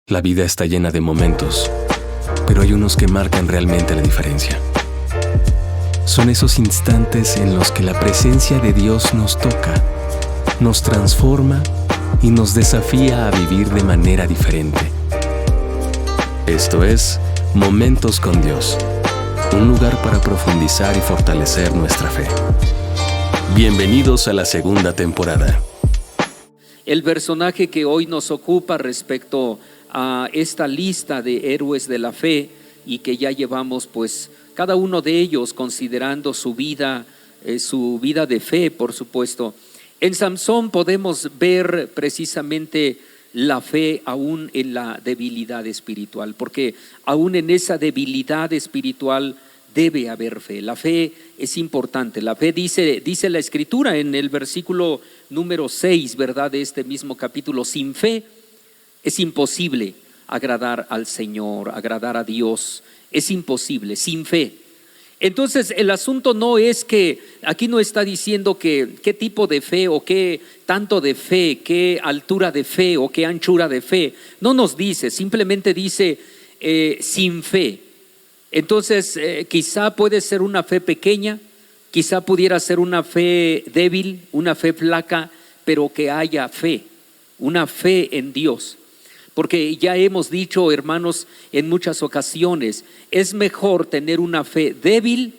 La vida está llena de momentos, pero hay unos que marcan realmente la diferencia. Son esos instantes en los que la presencia de Dios nos toca, nos transforma y nos desafía a vivir de manera diferente. Esto es Momentos con Dios, un lugar para profundizar y fortalecer nuestra fe. Bienvenidos a la segunda temporada. El personaje que hoy nos ocupa respecto a esta lista de héroes de la fe y que ya llevamos pues cada uno de ellos considerando su vida de fe, por supuesto. En Samsón podemos ver precisamente la fe aún en la debilidad espiritual, porque aún en esa debilidad espiritual debe haber fe. La fe es importante. La fe dice la Escritura en el versículo número 6, ¿verdad? De este mismo capítulo: sin fe es imposible agradar al Señor, agradar a Dios. Es imposible, sin fe. Entonces el asunto no es que, aquí no está diciendo que qué tipo de fe o qué tanto de fe, qué altura de fe o qué anchura de fe. No nos dice, simplemente dice sin fe. Entonces quizá puede ser una fe pequeña, quizá pudiera ser una fe débil, una fe flaca, pero que haya fe, una fe en Dios. Porque ya hemos dicho, hermanos, en muchas ocasiones, es mejor tener una fe débil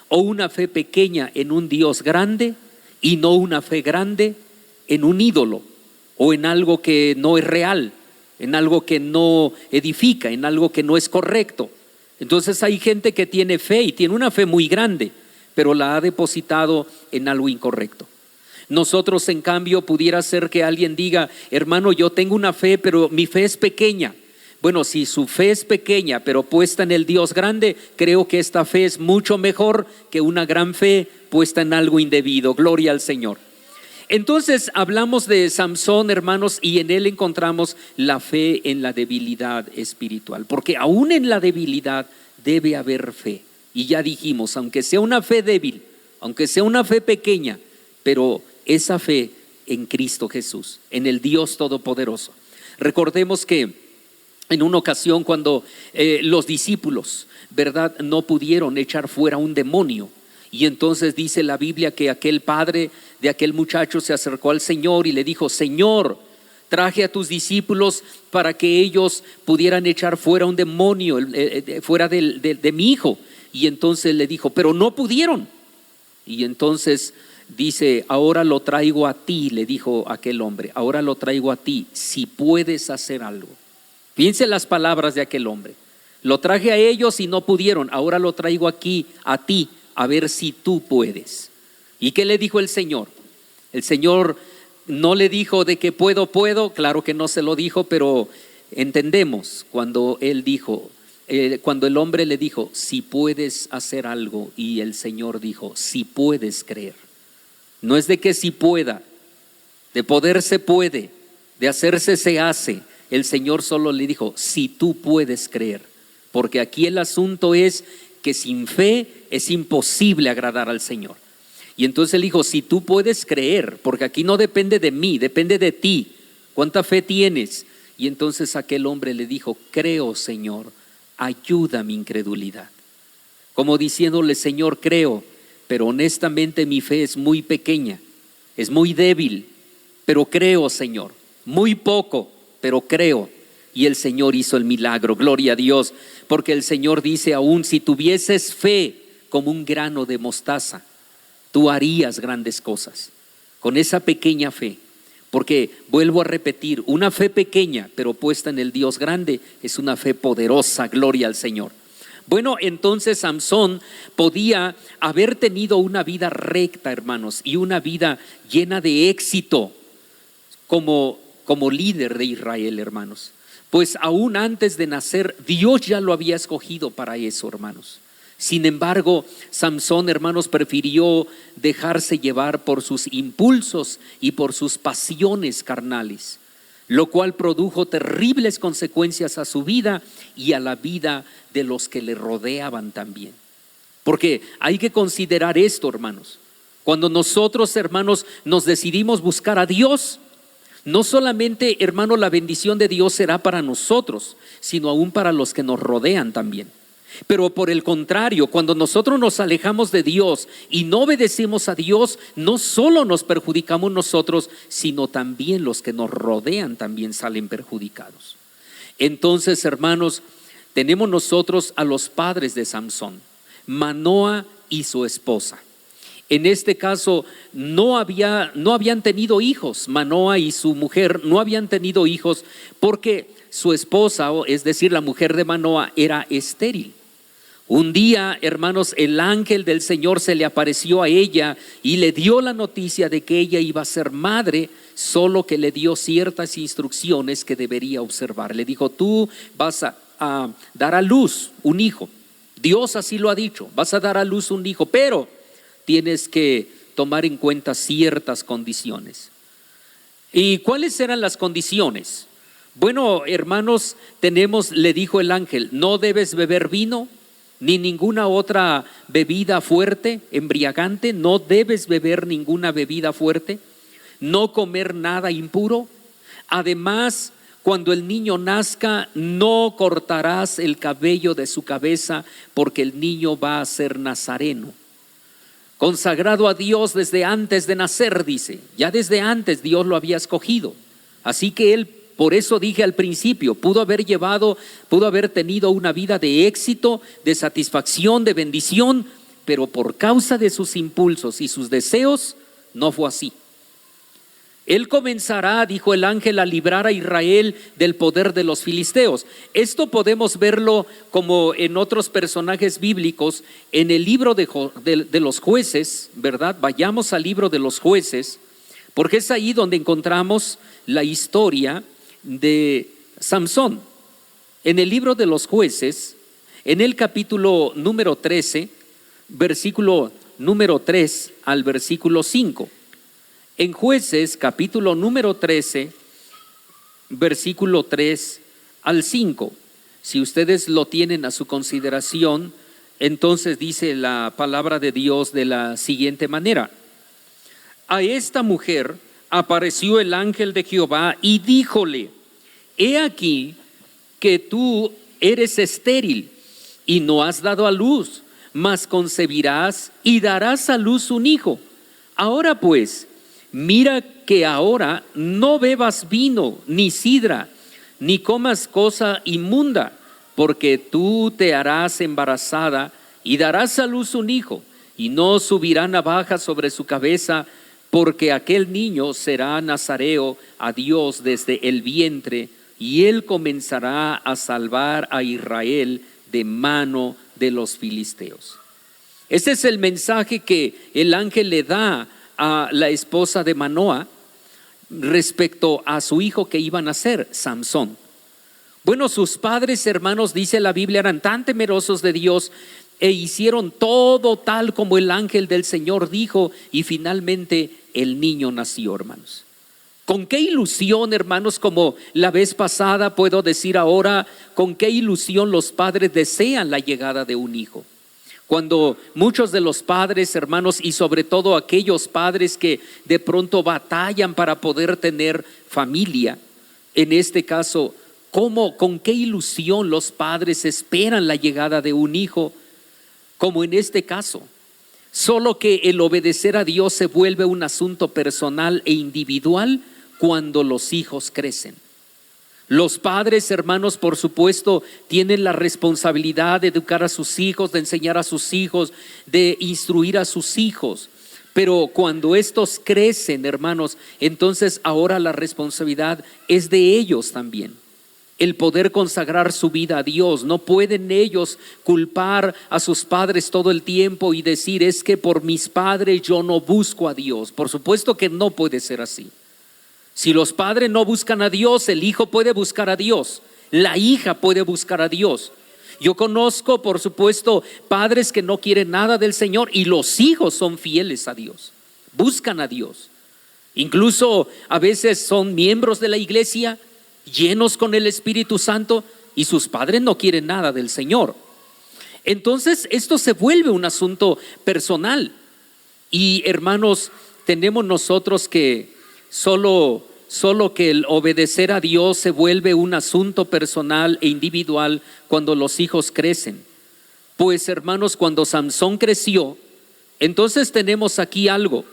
o una fe pequeña en un Dios grande y no una fe grande en un ídolo o en algo que no es real, en algo que no edifica, en algo que no es correcto. Entonces hay gente que tiene fe y tiene una fe muy grande, pero la ha depositado en algo incorrecto. Nosotros, en cambio, pudiera ser que alguien diga: hermano, yo tengo una fe, pero mi fe es pequeña. Bueno, si su fe es pequeña, pero puesta en el Dios grande, creo que esta fe es mucho mejor que una gran fe puesta en algo indebido. Gloria al Señor. Entonces hablamos de Samsón, hermanos, y en él encontramos la fe en la debilidad espiritual, porque aún en la debilidad debe haber fe. Y ya dijimos, aunque sea una fe débil, aunque sea una fe pequeña, pero esa fe en Cristo Jesús, en el Dios Todopoderoso. Recordemos que en una ocasión cuando los discípulos, ¿verdad?, no pudieron echar fuera un demonio, y entonces dice la Biblia que aquel padre de aquel muchacho se acercó al Señor y le dijo: Señor, traje a tus discípulos para que ellos pudieran echar fuera un demonio, fuera de mi hijo. Y entonces le dijo: pero no pudieron. Y entonces dice: ahora lo traigo a ti, le dijo aquel hombre, ahora lo traigo a ti, si puedes hacer algo. Piense las palabras de aquel hombre: lo traje a ellos y no pudieron, ahora lo traigo aquí a ti, a ver si tú puedes. ¿Y qué le dijo el Señor? El Señor no le dijo de que puedo, claro que no se lo dijo, pero entendemos cuando él dijo, cuando el hombre le dijo: si puedes hacer algo, y el Señor dijo: si puedes creer. No es de que si pueda, de poder se puede, de hacerse se hace. El Señor solo le dijo: si tú puedes creer, porque aquí el asunto es que sin fe es imposible agradar al Señor. Y entonces él dijo: si tú puedes creer, porque aquí no depende de mí, depende de ti. ¿Cuánta fe tienes? Y entonces aquel hombre le dijo: creo, Señor, ayuda mi incredulidad. Como diciéndole: Señor, creo, pero honestamente mi fe es muy pequeña, es muy débil, pero creo, Señor, muy poco, pero creo. Y el Señor hizo el milagro, gloria a Dios, porque el Señor dice: aún si tuvieses fe como un grano de mostaza, tú harías grandes cosas con esa pequeña fe. Porque vuelvo a repetir, una fe pequeña pero puesta en el Dios grande es una fe poderosa, gloria al Señor. Bueno, entonces Samsón podía haber tenido una vida recta, hermanos, y una vida llena de éxito como líder de Israel, hermanos. Pues aún antes de nacer, Dios ya lo había escogido para eso, hermanos. Sin embargo, Samsón, hermanos, prefirió dejarse llevar por sus impulsos y por sus pasiones carnales, lo cual produjo terribles consecuencias a su vida y a la vida de los que le rodeaban también. Porque hay que considerar esto, hermanos. Cuando nosotros, hermanos, nos decidimos buscar a Dios, No solamente, hermano, la bendición de Dios será para nosotros, sino aún para los que nos rodean también. Pero por el contrario, cuando nosotros nos alejamos de Dios y no obedecemos a Dios, no solo nos perjudicamos nosotros, sino también los que nos rodean también salen perjudicados. Entonces, hermanos, tenemos nosotros a los padres de Samsón, Manoa y su esposa. En este caso no habían tenido hijos. Manoa y su mujer no habían tenido hijos porque su esposa, es decir, la mujer de Manoa, era estéril. Un día, hermanos, el ángel del Señor se le apareció a ella y le dio la noticia de que ella iba a ser madre, solo que le dio ciertas instrucciones que debería observar. Le dijo: tú vas a dar a luz un hijo. Dios así lo ha dicho, vas a dar a luz un hijo, pero tienes que tomar en cuenta ciertas condiciones. ¿Y cuáles eran las condiciones? Bueno, hermanos, le dijo el ángel: no debes beber vino ni ninguna otra bebida fuerte, embriagante. No debes beber ninguna bebida fuerte, no comer nada impuro. Además, cuando el niño nazca, no cortarás el cabello de su cabeza, porque el niño va a ser nazareno, consagrado a Dios desde antes de nacer, dice. Ya desde antes Dios lo había escogido. Así que él, por eso dije al principio, pudo haber tenido una vida de éxito, de satisfacción, de bendición, pero por causa de sus impulsos y sus deseos, no fue así. Él comenzará, dijo el ángel, a librar a Israel del poder de los filisteos. Esto podemos verlo como en otros personajes bíblicos, en el libro de los jueces, ¿verdad? Vayamos al libro de los jueces, porque es ahí donde encontramos la historia de Samsón. En el libro de los jueces, en el capítulo número 13, versículo número 3 al versículo 5. En Jueces, capítulo número 13, versículo 3 al 5. Si ustedes lo tienen a su consideración, entonces dice la palabra de Dios de la siguiente manera: a esta mujer apareció el ángel de Jehová y díjole: he aquí que tú eres estéril y no has dado a luz, mas concebirás y darás a luz un hijo. Ahora pues, mira que ahora no bebas vino, ni sidra, ni comas cosa inmunda, porque tú te harás embarazada y darás a luz un hijo, y no subirá navaja sobre su cabeza, porque aquel niño será nazareo a Dios desde el vientre, y él comenzará a salvar a Israel de mano de los filisteos. Este es el mensaje que el ángel le da a la esposa de Manoa respecto a su hijo que iba a nacer, Samsón. Bueno, sus padres, hermanos, dice la Biblia, eran tan temerosos de Dios e hicieron todo tal como el ángel del Señor dijo, y finalmente el niño nació, hermanos. ¿Con qué ilusión, hermanos, como la vez pasada, puedo decir ahora, con qué ilusión los padres desean la llegada de un hijo? Cuando muchos de los padres, hermanos, y sobre todo aquellos padres que de pronto batallan para poder tener familia, en este caso, con qué ilusión los padres esperan la llegada de un hijo, como en este caso. Solo que el obedecer a Dios se vuelve un asunto personal e individual cuando los hijos crecen. Los padres, hermanos, por supuesto, tienen la responsabilidad de educar a sus hijos, de enseñar a sus hijos, de instruir a sus hijos. Pero cuando estos crecen, hermanos, entonces ahora la responsabilidad es de ellos también. El poder consagrar su vida a Dios. No pueden ellos culpar a sus padres todo el tiempo y decir: es que por mis padres yo no busco a Dios. Por supuesto que no puede ser así. Si los padres no buscan a Dios, el hijo puede buscar a Dios, la hija puede buscar a Dios. Yo conozco, por supuesto, padres que no quieren nada del Señor y los hijos son fieles a Dios, buscan a Dios. Incluso a veces son miembros de la iglesia, llenos con el Espíritu Santo, y sus padres no quieren nada del Señor. Entonces esto se vuelve un asunto personal. Y hermanos, tenemos nosotros que solo solo que el obedecer a Dios se vuelve un asunto personal e individual cuando los hijos crecen. Pues hermanos, cuando Samsón creció, entonces tenemos aquí algo: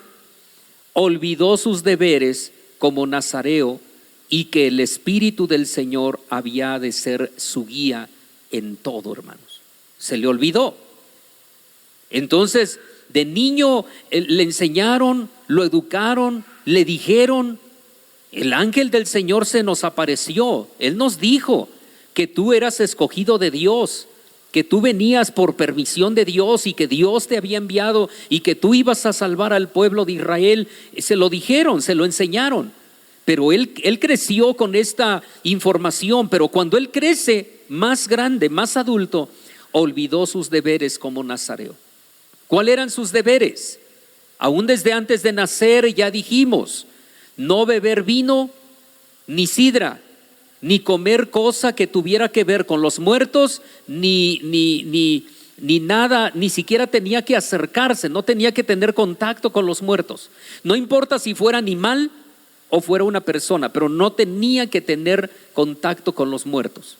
olvidó sus deberes como nazareo y que el Espíritu del Señor había de ser su guía en todo, hermanos. Se le olvidó. Entonces, de niño le enseñaron, lo educaron, le dijeron, el ángel del Señor se nos apareció. Él nos dijo que tú eras escogido de Dios, que tú venías por permisión de Dios y que Dios te había enviado y que tú ibas a salvar al pueblo de Israel. Se lo dijeron, se lo enseñaron. Pero él creció con esta información, pero cuando él crece más grande, más adulto, olvidó sus deberes como nazareo. ¿Cuáles eran sus deberes? Aún desde antes de nacer ya dijimos: no beber vino, ni sidra, ni comer cosa que tuviera que ver con los muertos, ni nada, ni siquiera tenía que acercarse, no tenía que tener contacto con los muertos. No importa si fuera animal o fuera una persona, pero no tenía que tener contacto con los muertos.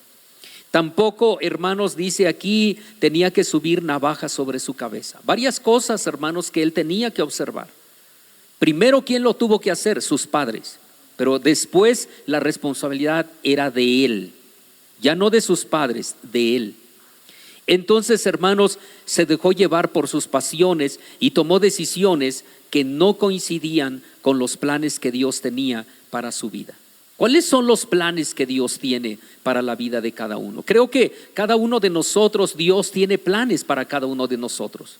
Tampoco, hermanos, dice aquí, tenía que subir navaja sobre su cabeza. Varias cosas, hermanos, que él tenía que observar. Primero, ¿quién lo tuvo que hacer? Sus padres. Pero después la responsabilidad era de él, ya no de sus padres, de él. Entonces, hermanos, se dejó llevar por sus pasiones y tomó decisiones que no coincidían con los planes que Dios tenía para su vida. ¿Cuáles son los planes que Dios tiene para la vida de cada uno? Creo que cada uno de nosotros, Dios tiene planes para cada uno de nosotros.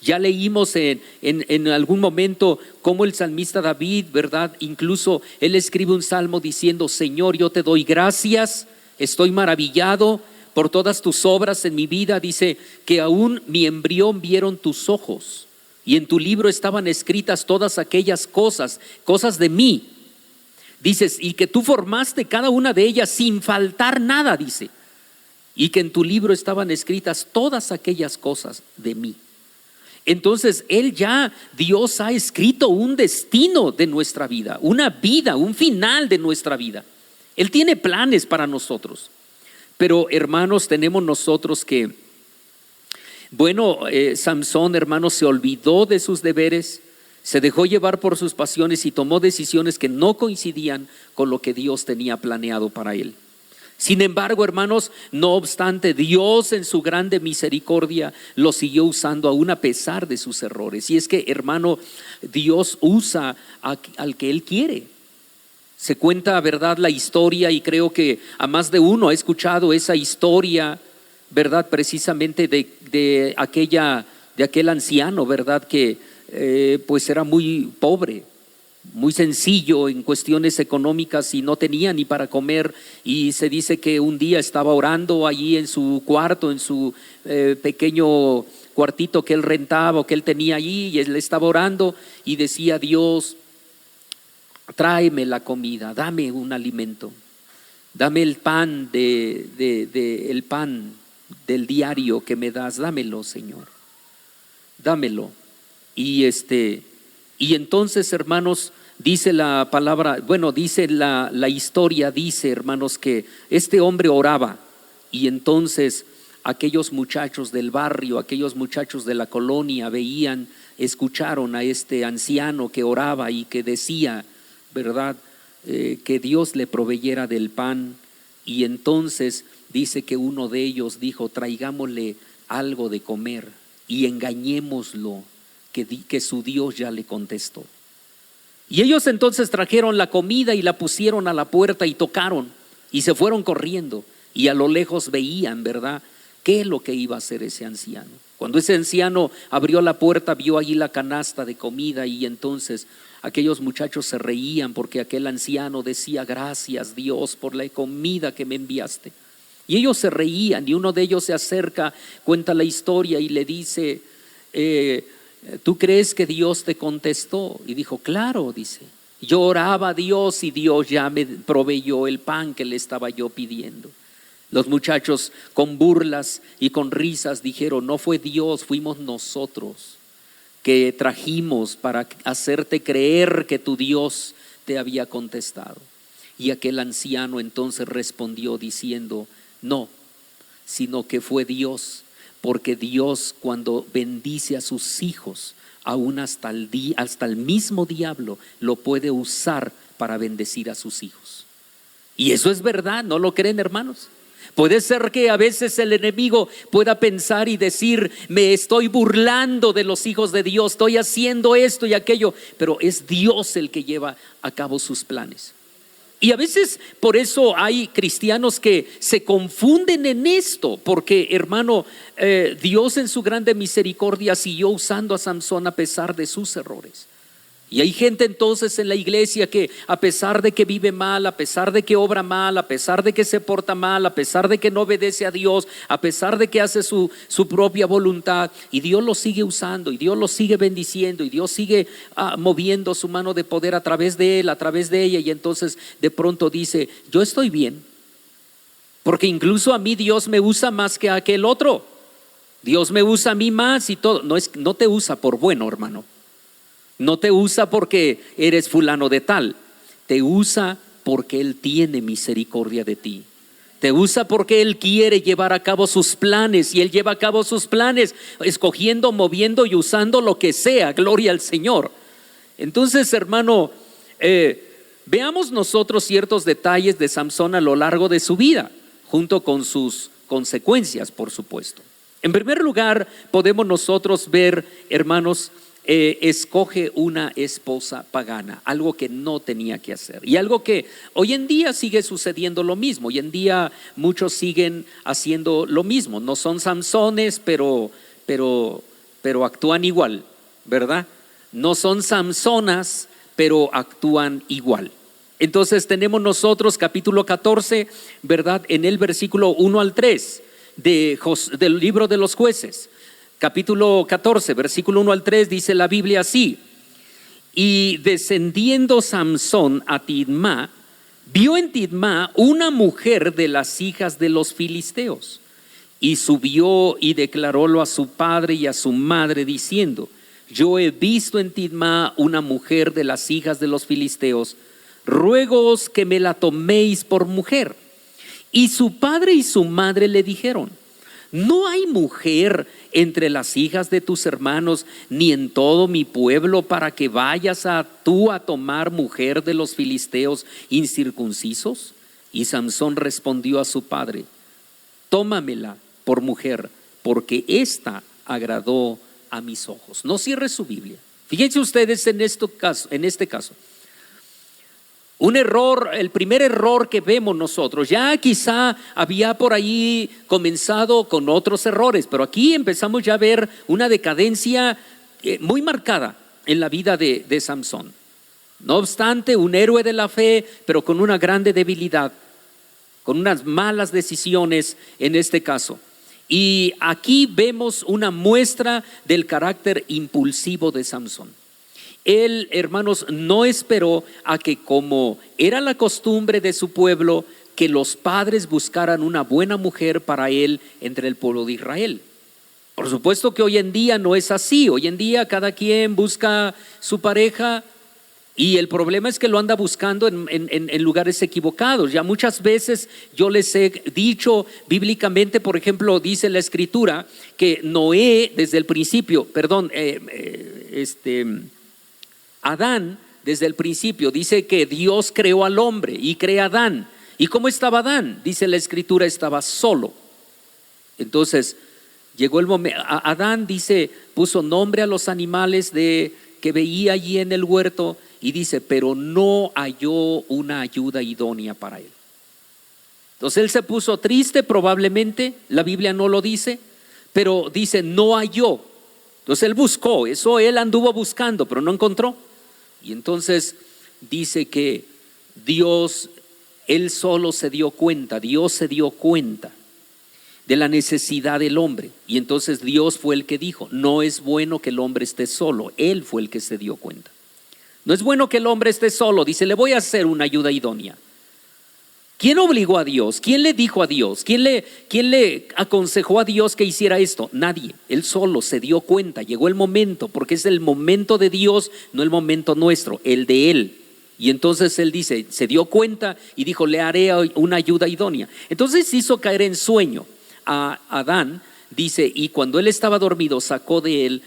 Ya leímos en algún momento cómo el salmista David, ¿verdad? Incluso él escribe un salmo diciendo: Señor, yo te doy gracias, estoy maravillado por todas tus obras en mi vida. Dice que aún mi embrión vieron tus ojos y en tu libro estaban escritas todas aquellas cosas de mí. Dices, y que tú formaste cada una de ellas sin faltar nada, dice. Y que en tu libro estaban escritas todas aquellas cosas de mí. Entonces Dios ha escrito un destino de nuestra vida, un final de nuestra vida. Él tiene planes para nosotros. Pero hermanos, tenemos nosotros que, Samsón, hermanos, se olvidó de sus deberes, se dejó llevar por sus pasiones y tomó decisiones que no coincidían con lo que Dios tenía planeado para él. Sin embargo, hermanos, no obstante, Dios en su grande misericordia lo siguió usando aún a pesar de sus errores. Y es que, hermano, Dios usa al que Él quiere. Se cuenta, ¿verdad?, la historia, y creo que a más de uno ha escuchado esa historia, ¿verdad?, precisamente de aquel anciano, ¿verdad?, que pues era muy pobre, muy sencillo en cuestiones económicas y no tenía ni para comer. Y se dice que un día estaba orando allí en su cuarto, en su pequeño cuartito que él rentaba o que él tenía allí, y él estaba orando y decía: Dios, tráeme la comida, dame un alimento, dame el pan el pan del diario que me das, dámelo, Señor, dámelo. Y entonces, hermanos, dice la palabra, dice la historia, dice, hermanos, que este hombre oraba, y entonces aquellos muchachos del barrio, aquellos muchachos de la colonia escucharon a este anciano que oraba y que decía, ¿verdad?, que Dios le proveyera del pan. Y entonces dice que uno de ellos dijo: traigámosle algo de comer y engañémoslo, que su Dios ya le contestó. Y ellos entonces trajeron la comida y la pusieron a la puerta y tocaron y se fueron corriendo, y a lo lejos veían, ¿verdad?, qué es lo que iba a hacer ese anciano. Cuando ese anciano abrió la puerta, vio allí la canasta de comida, y entonces aquellos muchachos se reían porque aquel anciano decía: gracias, Dios, por la comida que me enviaste. Y ellos se reían, y uno de ellos se acerca, cuenta la historia y le dice: ¿tú crees que Dios te contestó? Y dijo: claro, dice, yo oraba a Dios y Dios ya me proveyó el pan que le estaba yo pidiendo. Los muchachos, con burlas y con risas, dijeron: no fue Dios, fuimos nosotros que trajimos para hacerte creer que tu Dios te había contestado? Y aquel anciano entonces respondió diciendo: no, sino que fue Dios, porque Dios, cuando bendice a sus hijos, aún hasta el mismo diablo lo puede usar para bendecir a sus hijos. Y eso es verdad, ¿no lo creen, hermanos? Puede ser que a veces el enemigo pueda pensar y decir: me estoy burlando de los hijos de Dios, estoy haciendo esto y aquello, pero es Dios el que lleva a cabo sus planes. Y a veces por eso hay cristianos que se confunden en esto, porque, hermano, Dios en su grande misericordia siguió usando a Samsón a pesar de sus errores. Y hay gente entonces en la iglesia que, a pesar de que vive mal, a pesar de que obra mal, a pesar de que se porta mal, a pesar de que no obedece a Dios, a pesar de que hace su propia voluntad, y Dios lo sigue usando, y Dios lo sigue bendiciendo, y Dios sigue moviendo su mano de poder a través de él, a través de ella, y entonces de pronto dice: yo estoy bien, porque incluso a mí Dios me usa más que a aquel otro. Dios me usa a mí más y todo. No te usa por bueno, hermano. No te usa porque eres fulano de tal. Te usa porque Él tiene misericordia de ti. Te usa porque Él quiere llevar a cabo sus planes, y Él lleva a cabo sus planes escogiendo, moviendo y usando lo que sea. Gloria al Señor. Entonces, hermano, veamos nosotros ciertos detalles de Samsón a lo largo de su vida, junto con sus consecuencias, por supuesto. En primer lugar, podemos nosotros ver, hermanos, escoge una esposa pagana, algo que no tenía que hacer, y algo que hoy en día sigue sucediendo lo mismo. Hoy en día muchos siguen haciendo lo mismo. No son Samsones, pero actúan igual, ¿verdad? No son Samsonas, pero actúan igual. Entonces tenemos nosotros capítulo 14, ¿verdad? En el versículo 1 al 3 del libro de los Jueces. Capítulo 14, versículo 1 al 3, dice la Biblia así: y descendiendo Samsón a Tidmá, vio en Tidmá una mujer de las hijas de los filisteos, y subió y declarólo a su padre y a su madre, diciendo: yo he visto en Tidmá una mujer de las hijas de los filisteos, ruégoos que me la toméis por mujer. Y su padre y su madre le dijeron: no hay mujer entre las hijas de tus hermanos, ni en todo mi pueblo, para que vayas tú a tomar mujer de los filisteos incircuncisos. Y Samsón respondió a su padre: tómamela por mujer, porque ésta agradó a mis ojos. No cierre su Biblia. Fíjense ustedes en este caso. Un error, el primer error que vemos nosotros, ya quizá había por ahí comenzado con otros errores, pero aquí empezamos ya a ver una decadencia muy marcada en la vida de Samsón. No obstante, un héroe de la fe, pero con una grande debilidad, con unas malas decisiones en este caso. Y aquí vemos una muestra del carácter impulsivo de Samsón. Él, hermanos, no esperó a que, como era la costumbre de su pueblo, que los padres buscaran una buena mujer para él entre el pueblo de Israel. Por supuesto que hoy en día no es así. Hoy en día cada quien busca su pareja, y el problema es que lo anda buscando en lugares equivocados. Ya muchas veces yo les he dicho bíblicamente, por ejemplo, dice la Escritura que Noé desde el principio, Adán, desde el principio, dice que Dios creó al hombre y crea a Adán. ¿Y cómo estaba Adán? Dice la Escritura, estaba solo. Entonces llegó el momento, Adán dice, puso nombre a los animales que veía allí en el huerto, y dice, pero no halló una ayuda idónea para él. Entonces él se puso triste, probablemente, la Biblia no lo dice, pero dice, no halló. Entonces él buscó, eso él anduvo buscando, pero no encontró. Y entonces dice que Dios, él solo se dio cuenta, Dios se dio cuenta de la necesidad del hombre. Y entonces Dios fue el que dijo, no es bueno que el hombre esté solo. Él fue el que se dio cuenta. No es bueno que el hombre esté solo. Dice, le voy a hacer una ayuda idónea. ¿Quién obligó a Dios? ¿Quién le dijo a Dios? ¿Quién le aconsejó a Dios que hiciera esto? Nadie. Él solo se dio cuenta. Llegó el momento, porque es el momento de Dios, no el momento nuestro, el de Él. Y entonces él dice, se dio cuenta y dijo, le haré una ayuda idónea. Entonces hizo caer en sueño a Adán, dice, y cuando él estaba dormido sacó de él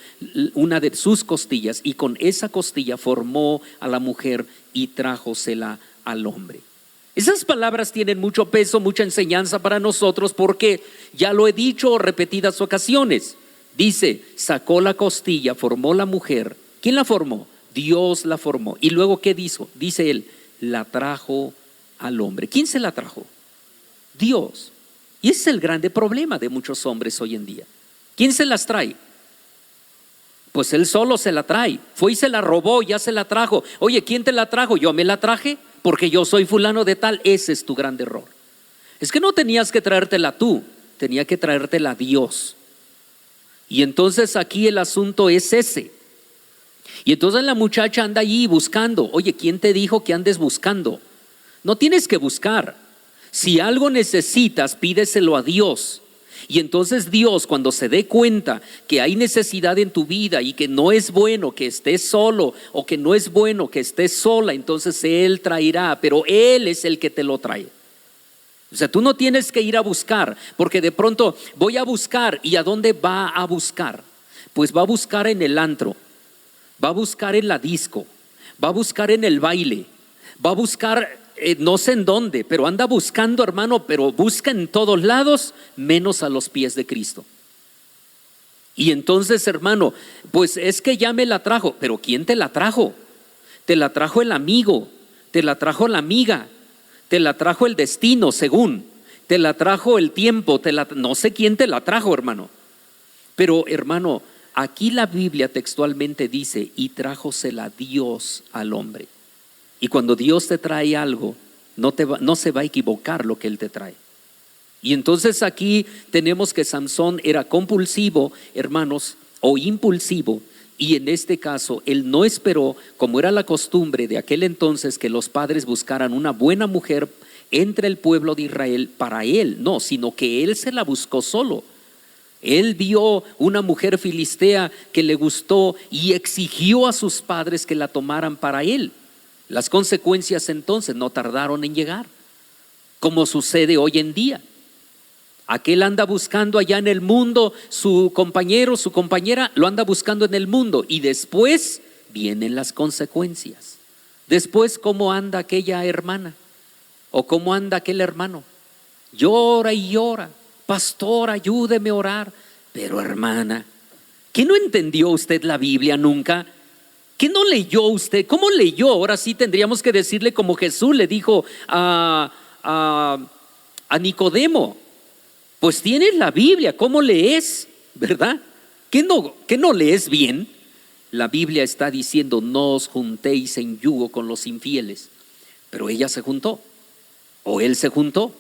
una de sus costillas y con esa costilla formó a la mujer y trájosela al hombre. Esas palabras tienen mucho peso, mucha enseñanza para nosotros porque ya lo he dicho repetidas ocasiones. Dice, sacó la costilla, formó la mujer. ¿Quién la formó? Dios la formó. Y luego, ¿qué dijo? Dice él, la trajo al hombre. ¿Quién se la trajo? Dios. Y ese es el grande problema de muchos hombres hoy en día. ¿Quién se las trae? Pues él solo se la trae. Fue y se la robó, ya se la trajo. Oye, ¿quién te la trajo? Yo me la traje porque yo soy fulano de tal. Ese es tu gran error. Es que no tenías que traértela tú, tenía que traértela Dios. Y entonces aquí el asunto es ese. Y entonces la muchacha anda allí buscando. Oye, ¿quién te dijo que andes buscando? No tienes que buscar. Si algo necesitas, pídeselo a Dios. Y entonces Dios, cuando se dé cuenta que hay necesidad en tu vida y que no es bueno que estés solo o que no es bueno que estés sola, entonces Él traerá, pero Él es el que te lo trae. O sea, tú no tienes que ir a buscar, porque de pronto voy a buscar. ¿Y a dónde va a buscar? Pues va a buscar en el antro, va a buscar en la disco, va a buscar en el baile, va a buscar no sé en dónde, pero anda buscando, hermano, pero busca en todos lados menos a los pies de Cristo. Y entonces, hermano, pues es que ya me la trajo. Pero ¿quién te la trajo? Te la trajo el amigo, te la trajo la amiga, te la trajo el destino, según, te la trajo el tiempo, no sé quién te la trajo, hermano. Pero, hermano, aquí la Biblia textualmente dice, y trájosela Dios al hombre. Y cuando Dios te trae algo, no se va a equivocar lo que Él te trae. Y entonces aquí tenemos que Samsón era compulsivo, hermanos, o impulsivo. Y en este caso, él no esperó, como era la costumbre de aquel entonces, que los padres buscaran una buena mujer entre el pueblo de Israel para él. No, sino que él se la buscó solo. Él vio una mujer filistea que le gustó y exigió a sus padres que la tomaran para él. Las consecuencias entonces no tardaron en llegar, como sucede hoy en día. Aquel anda buscando allá en el mundo, su compañero, su compañera lo anda buscando en el mundo, y después vienen las consecuencias. Después, ¿cómo anda aquella hermana? ¿O cómo anda aquel hermano? Llora y llora. Pastor, ayúdeme a orar. Pero hermana, ¿qué no entendió usted la Biblia nunca? ¿Qué no leyó usted? ¿Cómo leyó? Ahora sí tendríamos que decirle como Jesús le dijo a Nicodemo. Pues tienes la Biblia, ¿cómo lees? ¿Verdad? ¿Qué no lees bien? La Biblia está diciendo, no os juntéis en yugo con los infieles. Pero ella se juntó, o él se juntó.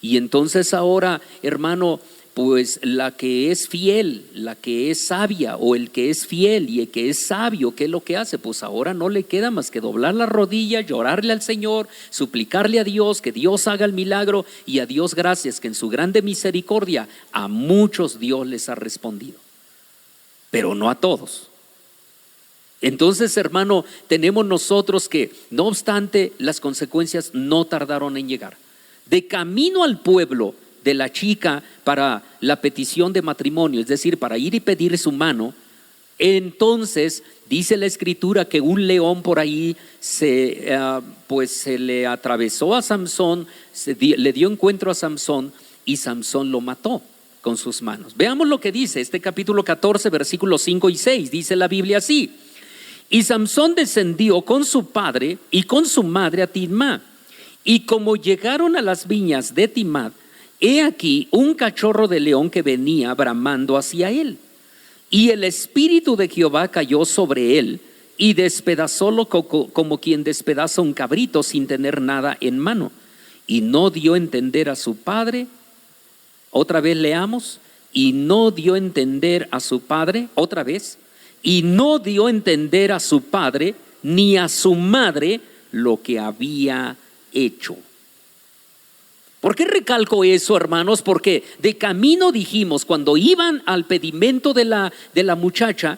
Y entonces ahora, hermano, pues la que es fiel, la que es sabia, o el que es fiel y el que es sabio, ¿qué es lo que hace? Pues ahora no le queda más que doblar la rodilla, llorarle al Señor, suplicarle a Dios que Dios haga el milagro, y a Dios gracias que en su grande misericordia a muchos Dios les ha respondido, pero no a todos. Entonces, hermano, tenemos nosotros que, no obstante, las consecuencias no tardaron en llegar. De camino al pueblo de la chica para la petición de matrimonio, es decir, para ir y pedir su mano, entonces dice la escritura que un león por ahí se le atravesó a Samsón, le dio encuentro a Samsón, y Samsón lo mató con sus manos. Veamos lo que dice este capítulo 14, versículos 5 y 6, dice la Biblia así: y Samsón descendió con su padre y con su madre a Timnat, y como llegaron a las viñas de Timnat, he aquí un cachorro de león que venía bramando hacia él. Y el espíritu de Jehová cayó sobre él y despedazólo como quien despedaza un cabrito sin tener nada en mano. Y no dio a entender a su padre. Otra vez leamos. Y no dio a entender a su padre. Otra vez. Y no dio a entender a su padre ni a su madre lo que había hecho. ¿Por qué recalco eso, hermanos? Porque de camino dijimos, cuando iban al pedimento de la muchacha,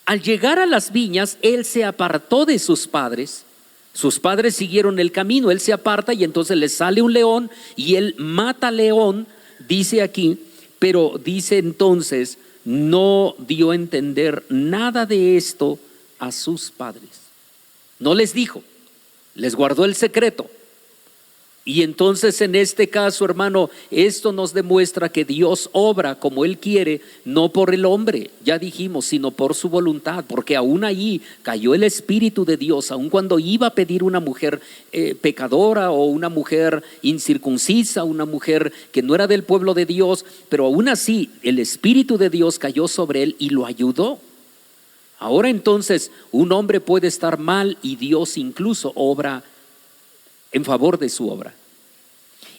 al llegar a las viñas, él se apartó de sus padres Sus padres siguieron el camino, él se aparta y entonces le sale un león y él mata al león, dice aquí, pero dice entonces, no dio a entender nada de esto a sus padres. No les dijo, les guardó el secreto. Y entonces en este caso, hermano, esto nos demuestra que Dios obra como Él quiere, no por el hombre, ya dijimos, sino por su voluntad, porque aún ahí cayó el Espíritu de Dios, aun cuando iba a pedir una mujer pecadora o una mujer incircuncisa, una mujer que no era del pueblo de Dios, pero aún así el Espíritu de Dios cayó sobre él y lo ayudó. Ahora entonces un hombre puede estar mal y Dios incluso obra en favor de su obra.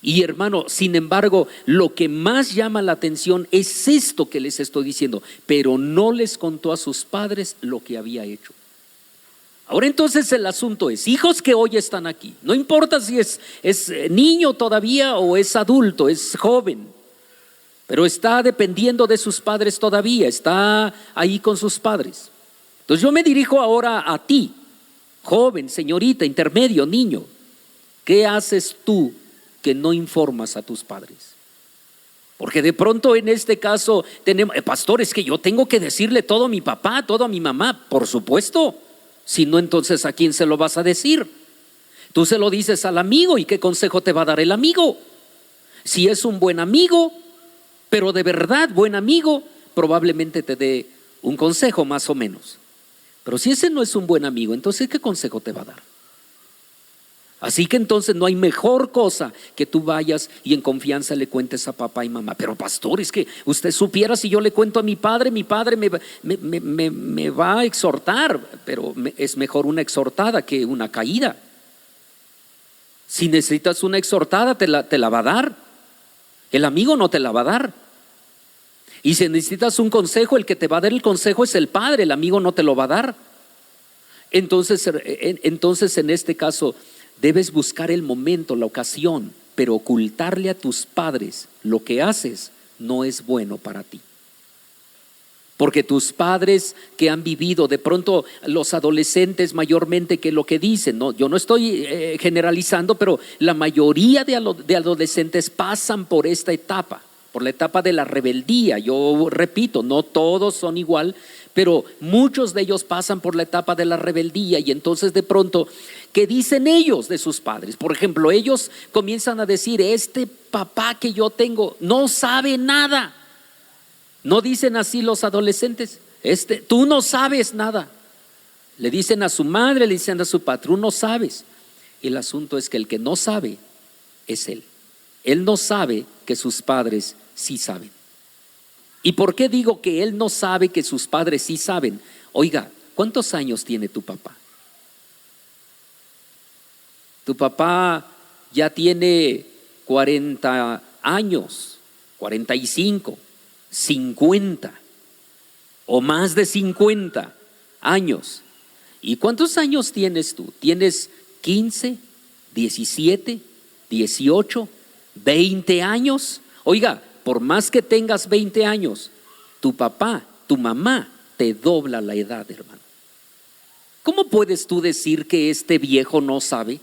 Y hermano, sin embargo, lo que más llama la atención es esto que les estoy diciendo, pero no les contó a sus padres lo que había hecho. Ahora entonces el asunto es, hijos que hoy están aquí, no importa si es niño todavía o es adulto, es joven, pero está dependiendo de sus padres todavía, está ahí con sus padres. Entonces yo me dirijo ahora a ti, joven, señorita, intermedio, niño. ¿Qué haces tú que no informas a tus padres? Porque de pronto en este caso tenemos, pastor, es que yo tengo que decirle todo a mi papá, todo a mi mamá. Por supuesto, si no, entonces ¿a quién se lo vas a decir? Tú se lo dices al amigo, ¿y qué consejo te va a dar el amigo? Si es un buen amigo, pero de verdad buen amigo, probablemente te dé un consejo más o menos. Pero si ese no es un buen amigo, entonces ¿qué consejo te va a dar? Así que entonces no hay mejor cosa que tú vayas y en confianza le cuentes a papá y mamá. Pero pastor, es que usted supiera, si yo le cuento a mi padre me va a exhortar, pero es mejor una exhortada que una caída. Si necesitas una exhortada, te la va a dar. El amigo no te la va a dar. Y si necesitas un consejo, el que te va a dar el consejo es el padre, el amigo no te lo va a dar. Entonces en este caso debes buscar el momento, la ocasión, pero ocultarle a tus padres lo que haces no es bueno para ti. Porque tus padres que han vivido, de pronto los adolescentes mayormente, que lo que dicen, no, yo no estoy generalizando, pero la mayoría de adolescentes pasan por esta etapa, por la etapa de la rebeldía. Yo repito, no todos son igual, pero muchos de ellos pasan por la etapa de la rebeldía. Y entonces de pronto, ¿qué dicen ellos de sus padres? Por ejemplo, ellos comienzan a decir, este papá que yo tengo no sabe nada. No dicen así los adolescentes, tú no sabes nada. Le dicen a su madre, le dicen a su padre, tú no sabes. Y el asunto es que el que no sabe es él. Él no sabe que sus padres sí saben. ¿Y por qué digo que él no sabe que sus padres sí saben? Oiga, ¿cuántos años tiene tu papá? Tu papá ya tiene 40 años, 45, 50 o más de 50 años. ¿Y cuántos años tienes tú? ¿Tienes 15, 17, 18, 20 años? Oiga, por más que tengas 20 años, tu papá, tu mamá te dobla la edad, hermano. ¿Cómo puedes tú decir que este viejo no sabe?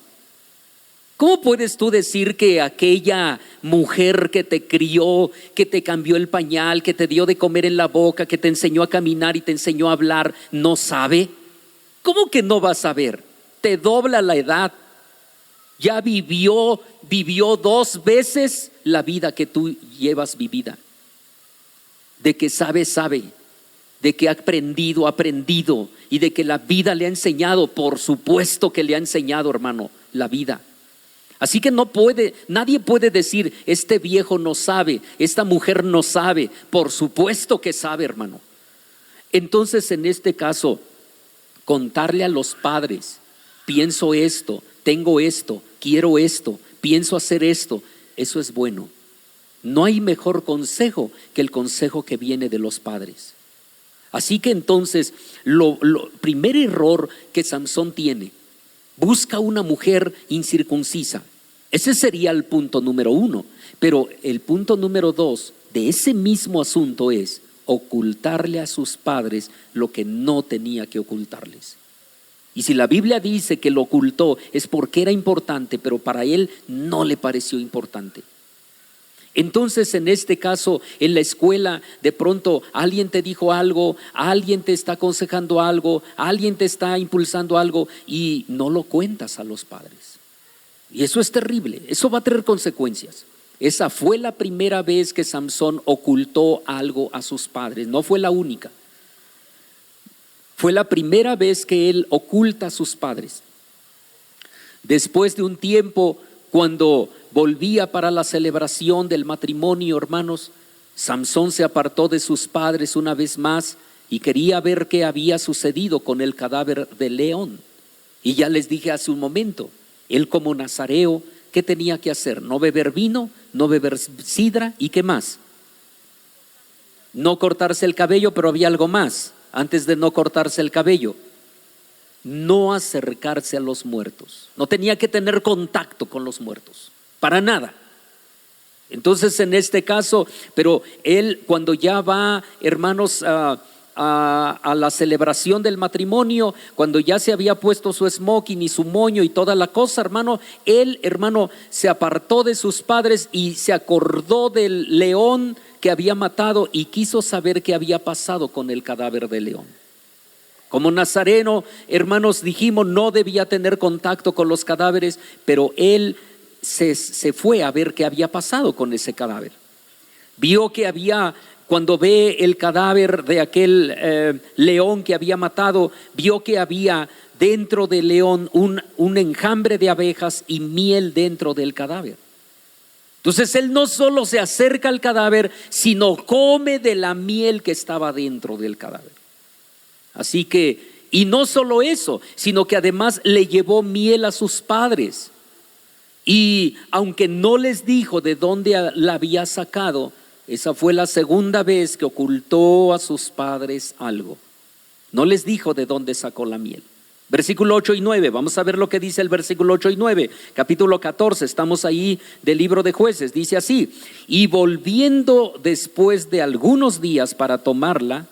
¿Cómo puedes tú decir que aquella mujer que te crió, que te cambió el pañal, que te dio de comer en la boca, que te enseñó a caminar y te enseñó a hablar, no sabe? ¿Cómo que no va a saber? Te dobla la edad. Ya vivió 2 veces la vida que tú llevas vivida. De que sabe, de que ha aprendido, y de que la vida le ha enseñado. Por supuesto que le ha enseñado, hermano, la vida. Así que nadie puede decir, este viejo no sabe, esta mujer no sabe. Por supuesto que sabe, hermano. Entonces, en este caso, contarle a los padres, pienso esto, tengo esto, quiero esto, pienso hacer esto, eso es bueno. No hay mejor consejo que el consejo que viene de los padres. Así que entonces, lo primer error que Sansón tiene, busca una mujer incircuncisa. Ese sería el punto número 1. Pero el punto número 2 de ese mismo asunto es ocultarle a sus padres lo que no tenía que ocultarles. Y si la Biblia dice que lo ocultó, es porque era importante, pero para él no le pareció importante. Entonces, en este caso, en la escuela, de pronto alguien te dijo algo, alguien te está aconsejando algo, alguien te está impulsando algo y no lo cuentas a los padres. Y eso es terrible, eso va a tener consecuencias. Esa fue la primera vez que Samsón ocultó algo a sus padres, no fue la única. Fue la primera vez que él oculta a sus padres. Después de un tiempo, cuando volvía para la celebración del matrimonio, hermanos, Samsón se apartó de sus padres una vez más y quería ver qué había sucedido con el cadáver de León. Y ya les dije hace un momento, él como nazareo, ¿qué tenía que hacer? No beber vino, no beber sidra, ¿y qué más? No cortarse el cabello, pero había algo más. Antes de no cortarse el cabello, no acercarse a los muertos. No tenía que tener contacto con los muertos, para nada. Entonces en este caso, pero él cuando ya va, hermanos, a la celebración del matrimonio, cuando ya se había puesto su smoking y su moño y toda la cosa, hermano, él, hermano, se apartó de sus padres y se acordó del león que había matado y quiso saber qué había pasado con el cadáver de León. Como nazareno, hermanos, dijimos, no debía tener contacto con los cadáveres, pero él se fue a ver qué había pasado con ese cadáver. Vio que había, cuando ve el cadáver de aquel león que había matado, vio que había dentro del león un enjambre de abejas y miel dentro del cadáver. Entonces él no solo se acerca al cadáver, sino come de la miel que estaba dentro del cadáver. Así que, y no solo eso, sino que además le llevó miel a sus padres. Y aunque no les dijo de dónde la había sacado, esa fue la segunda vez que ocultó a sus padres algo. No les dijo de dónde sacó la miel. Versículo 8 y 9, vamos a ver lo que dice el versículo 8 y 9, capítulo 14, estamos ahí del libro de Jueces, dice así: y volviendo después de algunos días para tomarla,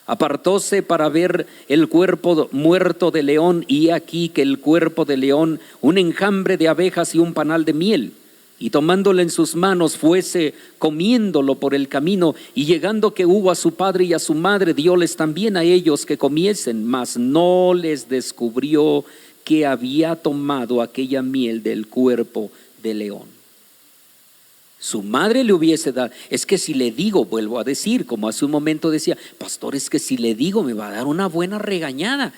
apartóse para ver el cuerpo muerto de león, y aquí que el cuerpo de león, un enjambre de abejas y un panal de miel. Y tomándolo en sus manos, fuese comiéndolo por el camino, y llegando que hubo a su padre y a su madre, dióles también a ellos que comiesen, mas no les descubrió que había tomado aquella miel del cuerpo de león. Su madre le hubiese dado, es que si le digo, vuelvo a decir, como hace un momento decía, pastor, es que si le digo me va a dar una buena regañada.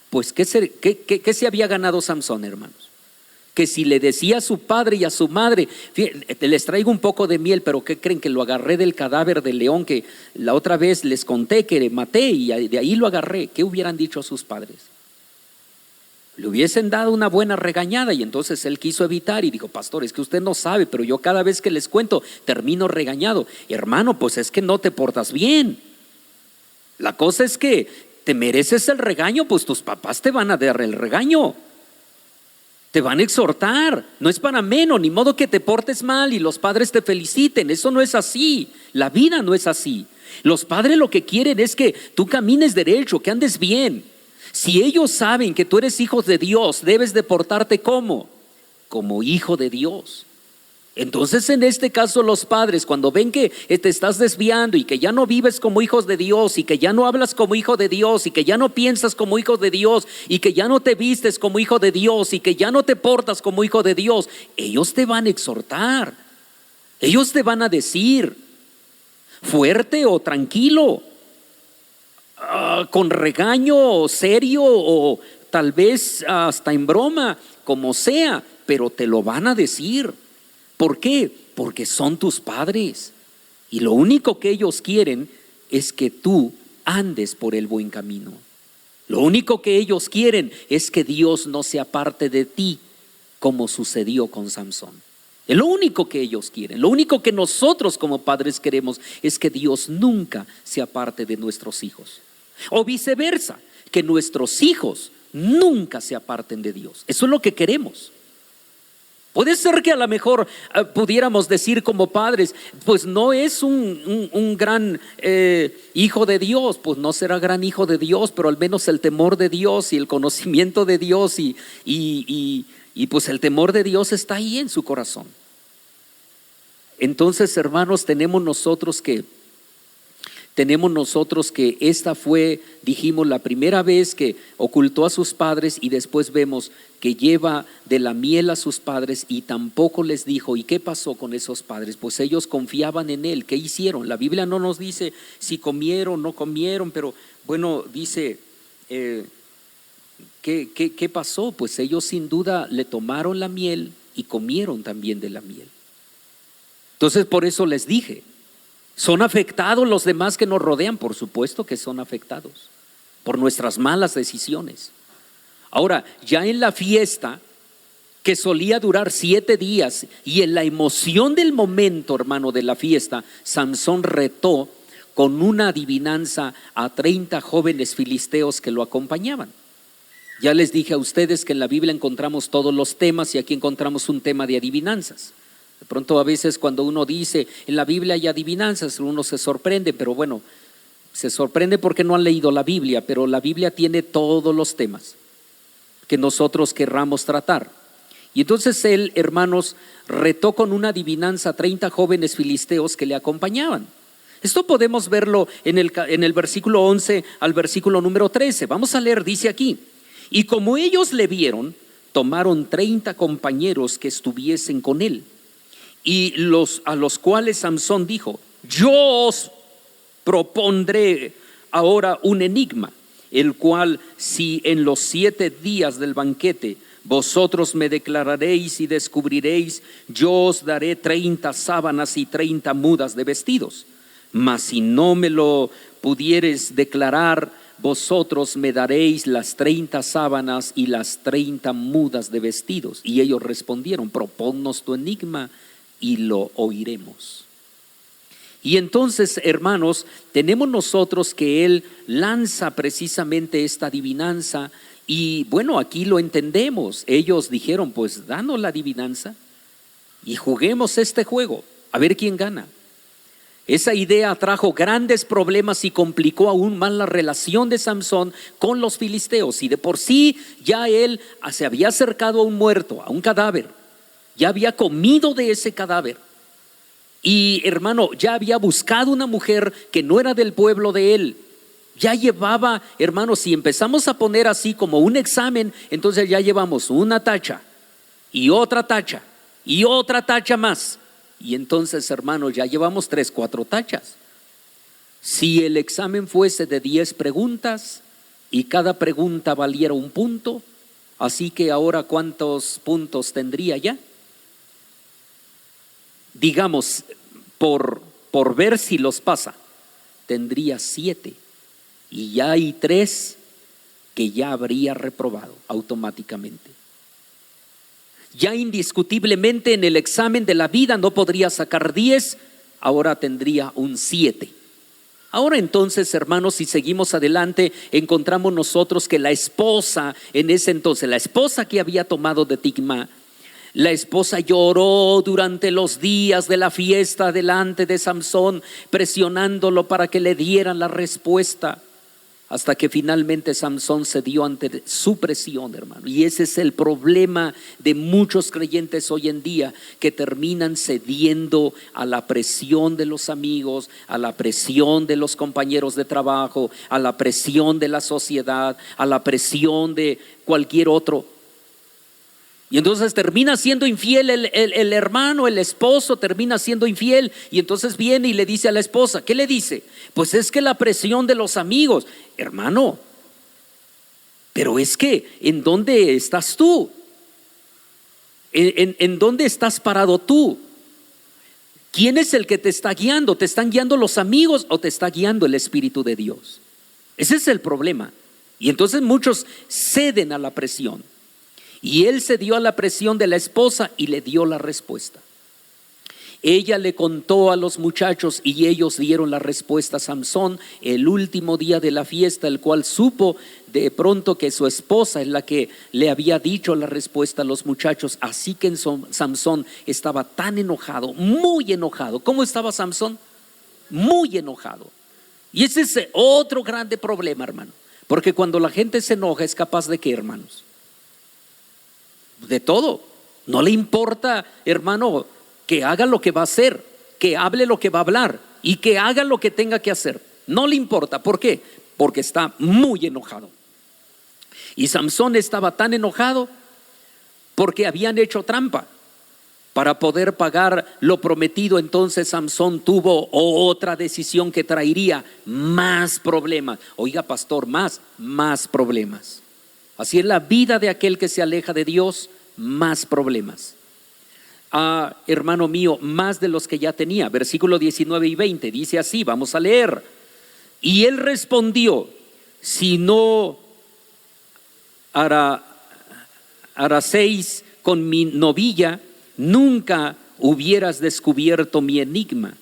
Pues ¿qué se había ganado Samsón, hermanos? Que si le decía a su padre y a su madre, les traigo un poco de miel, pero ¿qué creen? Que lo agarré del cadáver del león que la otra vez les conté que maté y de ahí lo agarré. ¿Qué hubieran dicho a sus padres? Le hubiesen dado una buena regañada, y entonces él quiso evitar y dijo, pastor, es que usted no sabe, pero yo cada vez que les cuento termino regañado. Hermano, pues es que no te portas bien. La cosa es que te mereces el regaño, pues tus papás te van a dar el regaño. Te van a exhortar, no es para menos, ni modo que te portes mal y los padres te feliciten. Eso no es así, la vida no es así. Los padres lo que quieren es que tú camines derecho, que andes bien. Si ellos saben que tú eres hijo de Dios, debes de portarte como hijo de Dios. Entonces en este caso los padres, cuando ven que te estás desviando y que ya no vives como hijos de Dios y que ya no hablas como hijo de Dios y que ya no piensas como hijo de Dios y que ya no te vistes como hijo de Dios y que ya no te portas como hijo de Dios, ellos te van a exhortar, ellos te van a decir fuerte o tranquilo, con regaño serio o tal vez hasta en broma, como sea, pero te lo van a decir. ¿Por qué? Porque son tus padres y lo único que ellos quieren es que tú andes por el buen camino. Lo único que ellos quieren es que Dios no se aparte de ti, como sucedió con Samsón. Es lo único que ellos quieren. Lo único que nosotros como padres queremos es que Dios nunca se aparte de nuestros hijos, o viceversa, que nuestros hijos nunca se aparten de Dios. Eso es lo que queremos. Puede ser que a lo mejor pudiéramos decir como padres, pues no es un gran hijo de Dios, pues no será gran hijo de Dios, pero al menos el temor de Dios y el conocimiento de Dios y pues el temor de Dios está ahí en su corazón. Entonces, hermanos, tenemos nosotros que esta fue, dijimos, la primera vez que ocultó a sus padres, y después vemos que lleva de la miel a sus padres y tampoco les dijo. ¿Y qué pasó con esos padres? Pues ellos confiaban en él. ¿Qué hicieron? La Biblia no nos dice si comieron o no comieron, pero bueno, dice, ¿qué pasó? Pues ellos sin duda le tomaron la miel y comieron también de la miel. Entonces por eso les dije, ¿son afectados los demás que nos rodean? Por supuesto que son afectados por nuestras malas decisiones. Ahora, ya en la fiesta, que solía durar 7 días, y en la emoción del momento, hermano, de la fiesta, Samsón retó con una adivinanza a 30 jóvenes filisteos que lo acompañaban. Ya les dije a ustedes que en la Biblia encontramos todos los temas, y aquí encontramos un tema de adivinanzas. De pronto a veces cuando uno dice en la Biblia hay adivinanzas, uno se sorprende, pero bueno, se sorprende porque no han leído la Biblia, pero la Biblia tiene todos los temas que nosotros querramos tratar. Y entonces él, hermanos, retó con una adivinanza a 30 jóvenes filisteos que le acompañaban. Esto podemos verlo en el versículo 11 al versículo número 13. Vamos a leer, dice aquí: y como ellos le vieron, tomaron 30 compañeros que estuviesen con él, y a los cuales Samsón dijo: yo os propondré ahora un enigma, el cual si en los 7 días del banquete vosotros me declararéis y descubriréis, yo os daré 30 sábanas y 30 mudas de vestidos. Mas si no me lo pudiereis declarar, vosotros me daréis las 30 sábanas y las 30 mudas de vestidos. Y ellos respondieron: proponnos tu enigma y lo oiremos. Y entonces, hermanos, tenemos nosotros que él lanza precisamente esta adivinanza, y bueno, aquí lo entendemos. Ellos dijeron: pues danos la adivinanza y juguemos este juego, a ver quién gana. Esa idea trajo grandes problemas y complicó aún más la relación de Samsón con los filisteos. Y de por sí ya él se había acercado a un muerto, a un cadáver, ya había comido de ese cadáver. Y hermano, ya había buscado una mujer que no era del pueblo de él. Ya llevaba, hermano, si empezamos a poner así como un examen, entonces ya llevamos una tacha y otra tacha y otra tacha más. Y entonces, hermano, ya llevamos 3, 4 tachas. Si el examen fuese de 10 preguntas y cada pregunta valiera 1 punto, así que ahora ¿cuántos puntos tendría ya? Digamos, por ver si los pasa, tendría 7, y ya hay 3 que ya habría reprobado automáticamente. Ya indiscutiblemente en el examen de la vida no podría sacar 10, ahora tendría un 7. Ahora entonces, hermanos, si seguimos adelante, encontramos nosotros que la esposa, en ese entonces, la esposa que había tomado de Tigma, la esposa lloró durante los días de la fiesta delante de Samsón, presionándolo para que le dieran la respuesta, hasta que finalmente Samsón cedió ante su presión, hermano. Y ese es el problema de muchos creyentes hoy en día, que terminan cediendo a la presión de los amigos, a la presión de los compañeros de trabajo, a la presión de la sociedad, a la presión de cualquier otro. Y entonces termina siendo infiel el hermano, el esposo termina siendo infiel. Y entonces viene y le dice a la esposa, ¿qué le dice? Pues es que la presión de los amigos. Hermano, pero es que ¿en dónde estás tú? ¿En dónde estás parado tú? ¿Quién es el que te está guiando? ¿Te están guiando los amigos o te está guiando el Espíritu de Dios? Ese es el problema. Y entonces muchos ceden a la presión. Y él cedió a la presión de la esposa y le dio la respuesta. Ella le contó a los muchachos y ellos dieron la respuesta a Samsón el último día de la fiesta, el cual supo de pronto que su esposa es la que le había dicho la respuesta a los muchachos. Así que Samsón estaba tan enojado, muy enojado. ¿Cómo estaba Samsón? Muy enojado. Y ese es otro grande problema, hermano, porque cuando la gente se enoja es capaz de ¿qué, hermanos? De todo. No le importa, hermano, que haga lo que va a hacer, que hable lo que va a hablar y que haga lo que tenga que hacer. No le importa. ¿Por qué? Porque está muy enojado. Y Samsón estaba tan enojado porque habían hecho trampa para poder pagar lo prometido. Entonces Samsón tuvo otra decisión que traería más problemas. Oiga, pastor, más problemas. Así es la vida de aquel que se aleja de Dios, más problemas. Hermano mío, más de los que ya tenía. Versículo 19 y 20 dice así, vamos a leer. Y él respondió: si no haraseis con mi novilla, nunca hubieras descubierto mi enigma.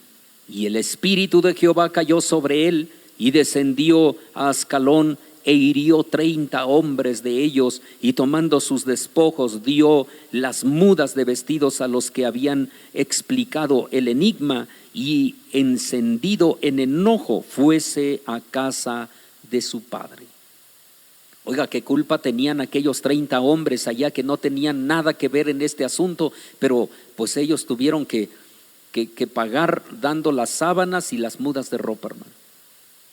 Y el espíritu de Jehová cayó sobre él y descendió a Ascalón e hirió 30 hombres de ellos, y tomando sus despojos dio las mudas de vestidos a los que habían explicado el enigma, y encendido en enojo fuese a casa de su padre. Oiga, qué culpa tenían aquellos 30 hombres allá que no tenían nada que ver en este asunto, pero pues ellos tuvieron que pagar dando las sábanas y las mudas de ropa, hermano.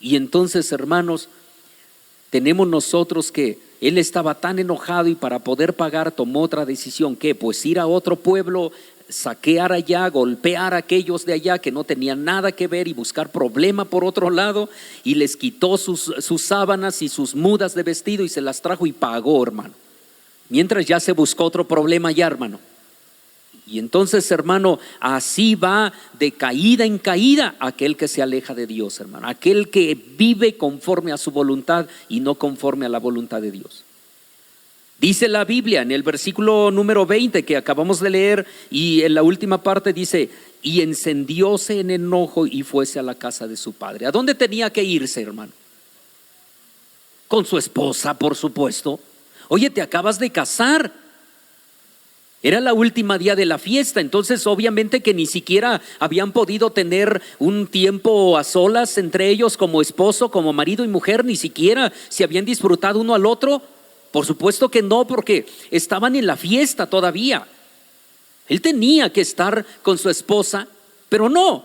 Y entonces, hermanos, tenemos nosotros que él estaba tan enojado y para poder pagar tomó otra decisión. ¿Qué? Pues ir a otro pueblo, saquear allá, golpear a aquellos de allá que no tenían nada que ver y buscar problema por otro lado, y les quitó sus sábanas y sus mudas de vestido y se las trajo y pagó, hermano. Mientras ya se buscó otro problema allá, hermano. Y entonces, hermano, así va de caída en caída aquel que se aleja de Dios, hermano. Aquel que vive conforme a su voluntad y no conforme a la voluntad de Dios. Dice la Biblia en el versículo número 20 que acabamos de leer, y en la última parte dice: y encendióse en enojo y fuese a la casa de su padre. ¿A dónde tenía que irse, hermano? Con su esposa, por supuesto. Oye, te acabas de casar. Era la última día de la fiesta, entonces obviamente que ni siquiera habían podido tener un tiempo a solas entre ellos como esposo, como marido y mujer, ni siquiera se habían disfrutado uno al otro. Por supuesto que no, porque estaban en la fiesta todavía. Él tenía que estar con su esposa, pero no,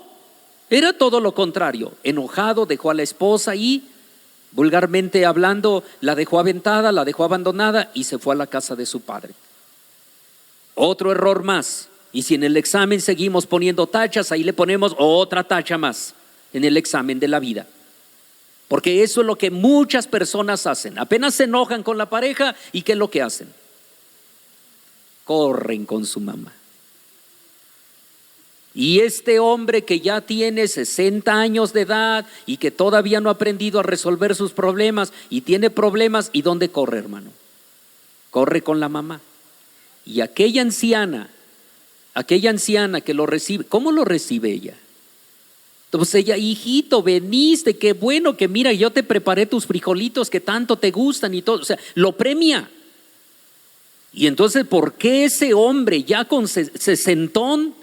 era todo lo contrario. Enojado dejó a la esposa y, vulgarmente hablando, la dejó aventada, la dejó abandonada y se fue a la casa de su padre. Otro error más. Y si en el examen seguimos poniendo tachas, ahí le ponemos otra tacha más en el examen de la vida. Porque eso es lo que muchas personas hacen. Apenas se enojan con la pareja, ¿y qué es lo que hacen? Corren con su mamá. Y este hombre que ya tiene 60 años de edad y que todavía no ha aprendido a resolver sus problemas y tiene problemas, ¿y dónde corre, hermano? Corre con la mamá. Y aquella anciana que lo recibe, ¿cómo lo recibe ella? Entonces ella: hijito, veniste, qué bueno que mira, yo te preparé tus frijolitos que tanto te gustan y todo. O sea, lo premia. Y entonces, ¿por qué ese hombre ya con sesentón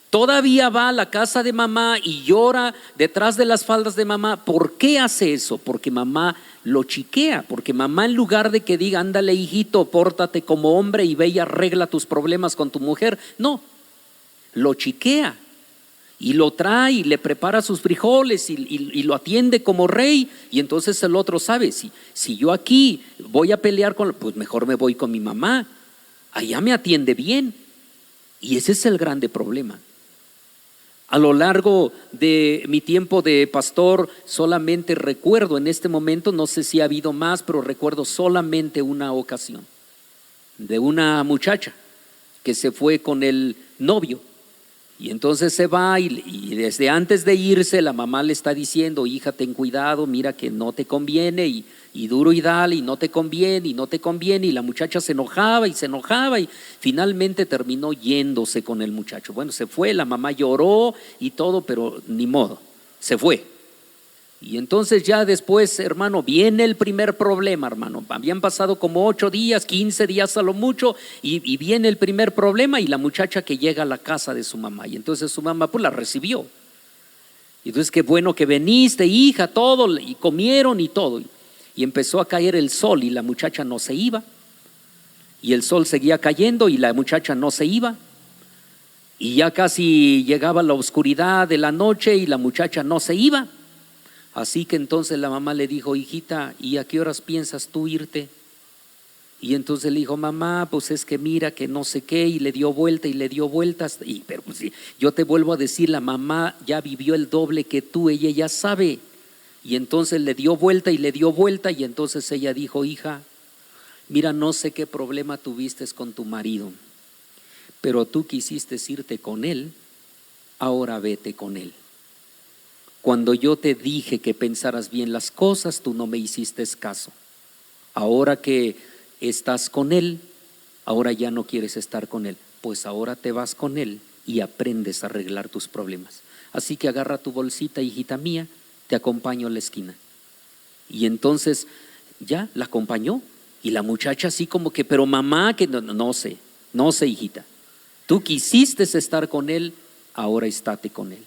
todavía va a la casa de mamá y llora detrás de las faldas de mamá? ¿Por qué hace eso? Porque mamá lo chiquea, porque mamá, en lugar de que diga: ándale, hijito, pórtate como hombre y ve y arregla tus problemas con tu mujer, no, lo chiquea y lo trae y le prepara sus frijoles y lo atiende como rey. Y entonces el otro sabe: si yo aquí voy a pelear pues mejor me voy con mi mamá, allá me atiende bien. Y ese es el grande problema. A lo largo de mi tiempo de pastor, solamente recuerdo en este momento, no sé si ha habido más, pero recuerdo solamente una ocasión de una muchacha que se fue con el novio. Y entonces se va y desde antes de irse la mamá le está diciendo: hija, ten cuidado, mira que no te conviene, y duro y dale, y no te conviene, y no te conviene. Y la muchacha se enojaba y finalmente terminó yéndose con el muchacho. Bueno, se fue, la mamá lloró y todo, pero ni modo, se fue. Y entonces ya después, hermano, viene el primer problema, hermano. Habían pasado como 8 días, 15 días a lo mucho, y viene el primer problema, y la muchacha que llega a la casa de su mamá. Y entonces su mamá pues la recibió. Y entonces: qué bueno que viniste, hija, todo, y comieron y todo. Y empezó a caer el sol y la muchacha no se iba. Y el sol seguía cayendo y la muchacha no se iba. Y ya casi llegaba la oscuridad de la noche y la muchacha no se iba. Así que entonces la mamá le dijo: hijita, ¿y a qué horas piensas tú irte? Y entonces le dijo: mamá, pues es que mira que no sé qué. Y le dio vuelta y le dio vueltas. Pero pues, yo te vuelvo a decir, la mamá ya vivió el doble que tú, ella ya sabe. Y entonces le dio vuelta y le dio vuelta. Y entonces ella dijo: hija, mira, no sé qué problema tuviste con tu marido, pero tú quisiste irte con él, ahora vete con él. Cuando yo te dije que pensaras bien las cosas, tú no me hiciste caso. Ahora que estás con él, ahora ya no quieres estar con él. Pues ahora te vas con él y aprendes a arreglar tus problemas. Así que agarra tu bolsita, hijita mía, te acompaño a la esquina. Y entonces ya la acompañó. Y la muchacha así como que: pero mamá, que no sé, hijita. Tú quisiste estar con él, ahora estate con él.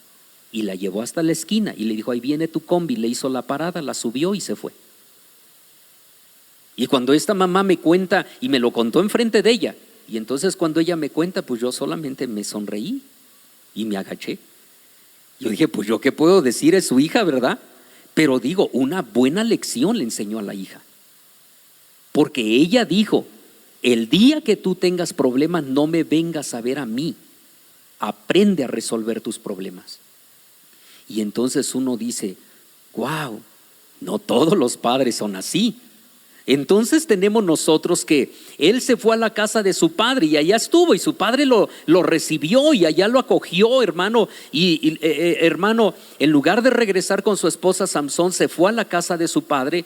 Y la llevó hasta la esquina y le dijo: ahí viene tu combi. Le hizo la parada, la subió y se fue. Y cuando esta mamá me cuenta, y me lo contó enfrente de ella, y entonces cuando ella me cuenta, pues yo solamente me sonreí y me agaché. Yo dije: pues yo qué puedo decir, es su hija, ¿verdad? Pero digo, una buena lección le enseñó a la hija. Porque ella dijo: el día que tú tengas problemas, no me vengas a ver a mí. Aprende a resolver tus problemas. Y entonces uno dice: wow, no todos los padres son así. Entonces tenemos nosotros que él se fue a la casa de su padre y allá estuvo, y su padre lo recibió y allá lo acogió, hermano. Hermano, en lugar de regresar con su esposa, Samsón se fue a la casa de su padre,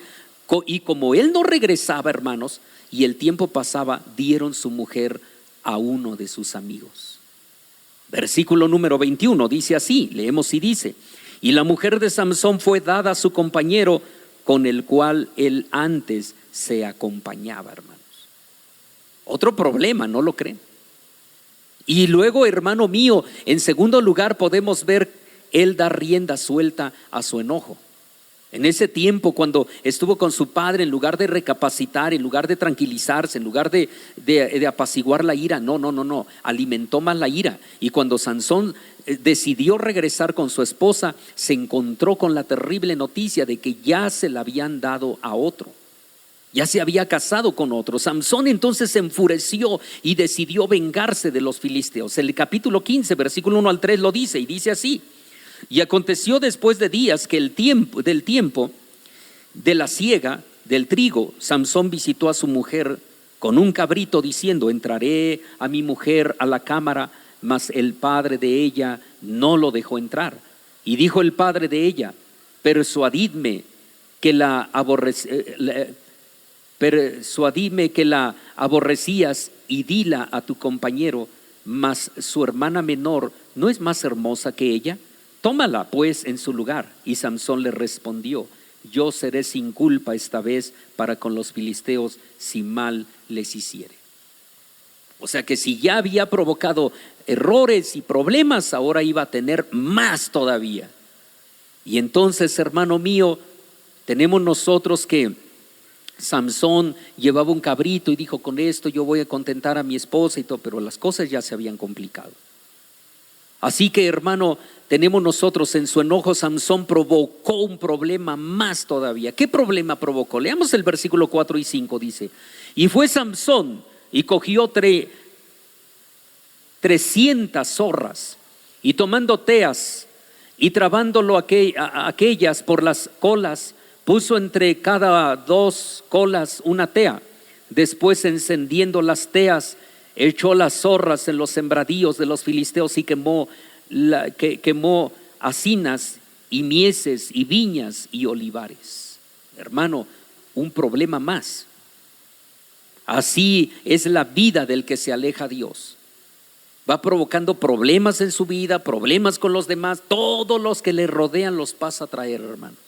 y como él no regresaba, hermanos, y el tiempo pasaba, dieron su mujer a uno de sus amigos. Versículo número 21 dice así, leemos y dice: y la mujer de Samsón fue dada a su compañero, con el cual él antes se acompañaba, hermanos. Otro problema, ¿no lo creen? Y luego, hermano mío, en segundo lugar podemos ver, él da rienda suelta a su enojo. En ese tiempo, cuando estuvo con su padre, en lugar de recapacitar, en lugar de tranquilizarse, en lugar de apaciguar la ira, no, alimentó más la ira. Y cuando Sansón decidió regresar con su esposa, se encontró con la terrible noticia de que ya se la habían dado a otro. Ya se había casado con otro. Samsón entonces se enfureció y decidió vengarse de los filisteos. El capítulo 15, versículo 1 al 3 lo dice, y dice así: y aconteció después de días que del tiempo de la siega del trigo, Samsón visitó a su mujer con un cabrito, diciendo: entraré a mi mujer a la cámara. Mas el padre de ella no lo dejó entrar. Y dijo el padre de ella: persuadidme que la aborrecías, y dila a tu compañero. Mas su hermana menor no es más hermosa que ella. Tómala pues en su lugar. Y Samsón le respondió: yo seré sin culpa esta vez para con los filisteos, si mal les hiciere. O sea que si ya había provocado errores y problemas, ahora iba a tener más todavía. Y entonces, hermano mío, tenemos nosotros que Samsón llevaba un cabrito y dijo: con esto yo voy a contentar a mi esposa y todo, pero las cosas ya se habían complicado. Así que, hermano, tenemos nosotros, en su enojo Samsón provocó un problema más todavía. ¿Qué problema provocó? Leamos el versículo 4 y 5, dice: y fue Samsón y cogió 300 zorras, y tomando teas y trabándolo aquellas por las colas, puso entre cada 2 colas una tea. Después, encendiendo las teas, echó las zorras en los sembradíos de los filisteos y quemó que quemó hacinas y mieses y viñas y olivares. Hermano, un problema más. Así es la vida del que se aleja a Dios. Va provocando problemas en su vida, problemas con los demás. Todos los que le rodean los pasa a traer, hermanos.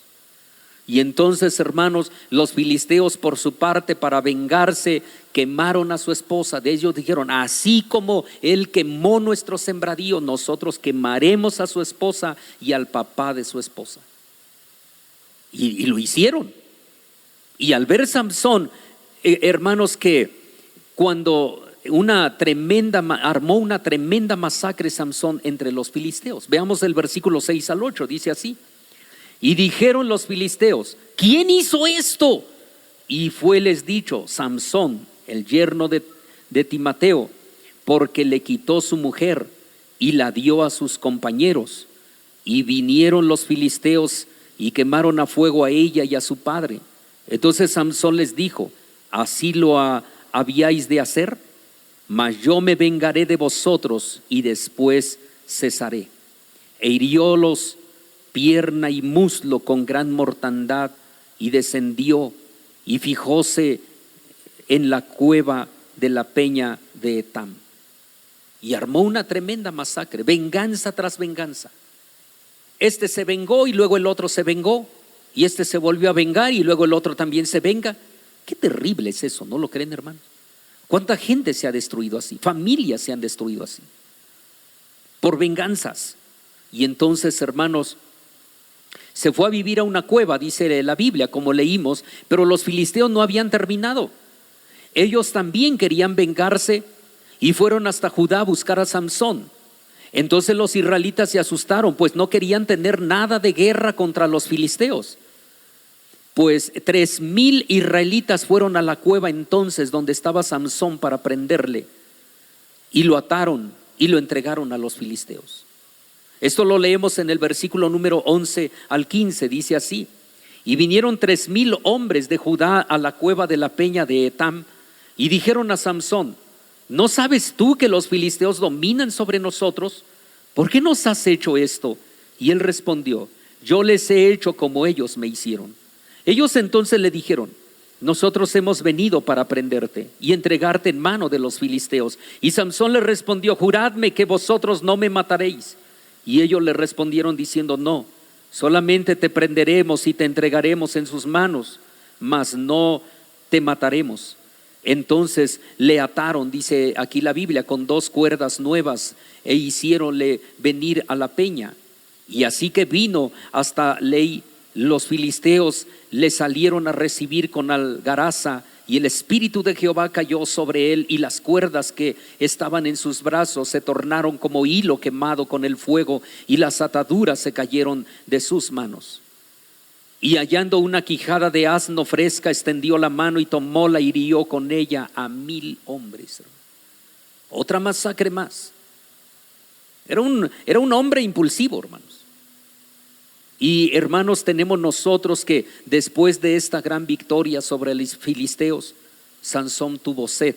Y entonces, hermanos, los filisteos por su parte, para vengarse, quemaron a su esposa. De ellos dijeron: así como él quemó nuestro sembradío, nosotros quemaremos a su esposa y al papá de su esposa. Y lo hicieron. Y al ver Samsón, hermanos, que cuando armó una tremenda masacre Samsón entre los filisteos. Veamos el versículo 6 al 8, dice así: y dijeron los filisteos: ¿quién hizo esto? Y fueles dicho: Samsón, el yerno de Timateo, porque le quitó su mujer y la dio a sus compañeros. Y vinieron los filisteos y quemaron a fuego a ella y a su padre. Entonces Samsón les dijo: ¿así lo habíais de hacer? Mas yo me vengaré de vosotros y después cesaré. E hiriólos pierna y muslo con gran mortandad, y descendió y fijóse en la cueva de la peña de Etam. Y armó una tremenda masacre, venganza tras venganza. Este se vengó y luego el otro se vengó, y este se volvió a vengar y luego el otro también se venga. Qué terrible es eso, ¿no lo creen, hermanos? ¿Cuánta gente se ha destruido así? Familias se han destruido así, por venganzas. Y entonces, hermanos, se fue a vivir a una cueva, dice la Biblia, como leímos, pero los filisteos no habían terminado. Ellos también querían vengarse y fueron hasta Judá a buscar a Samsón. Entonces los israelitas se asustaron, pues no querían tener nada de guerra contra los filisteos. Pues 3,000 israelitas fueron a la cueva entonces donde estaba Samsón para prenderle, y lo ataron y lo entregaron a los filisteos. Esto lo leemos en el versículo número 11 al 15, dice así: y vinieron 3,000 hombres de Judá a la cueva de la peña de Etam, y dijeron a Samsón: ¿no sabes tú que los filisteos dominan sobre nosotros? ¿Por qué nos has hecho esto? Y él respondió: yo les he hecho como ellos me hicieron. Ellos entonces le dijeron: nosotros hemos venido para prenderte y entregarte en mano de los filisteos. Y Samsón les respondió: juradme que vosotros no me mataréis. Y ellos le respondieron diciendo: no, solamente te prenderemos y te entregaremos en sus manos, mas no te mataremos. Entonces le ataron, dice aquí la Biblia, con 2 cuerdas nuevas, e hicieronle venir a la peña. Y así que vino hasta Lei, los filisteos le salieron a recibir con algaraza, y el espíritu de Jehová cayó sobre él, y las cuerdas que estaban en sus brazos se tornaron como hilo quemado con el fuego, y las ataduras se cayeron de sus manos. Y hallando una quijada de asno fresca, extendió la mano y tomóla, y hirió con ella a 1,000 hombres. Otra masacre más. Era un hombre impulsivo, hermanos. Y hermanos, tenemos nosotros que después de esta gran victoria sobre los filisteos, Sansón tuvo sed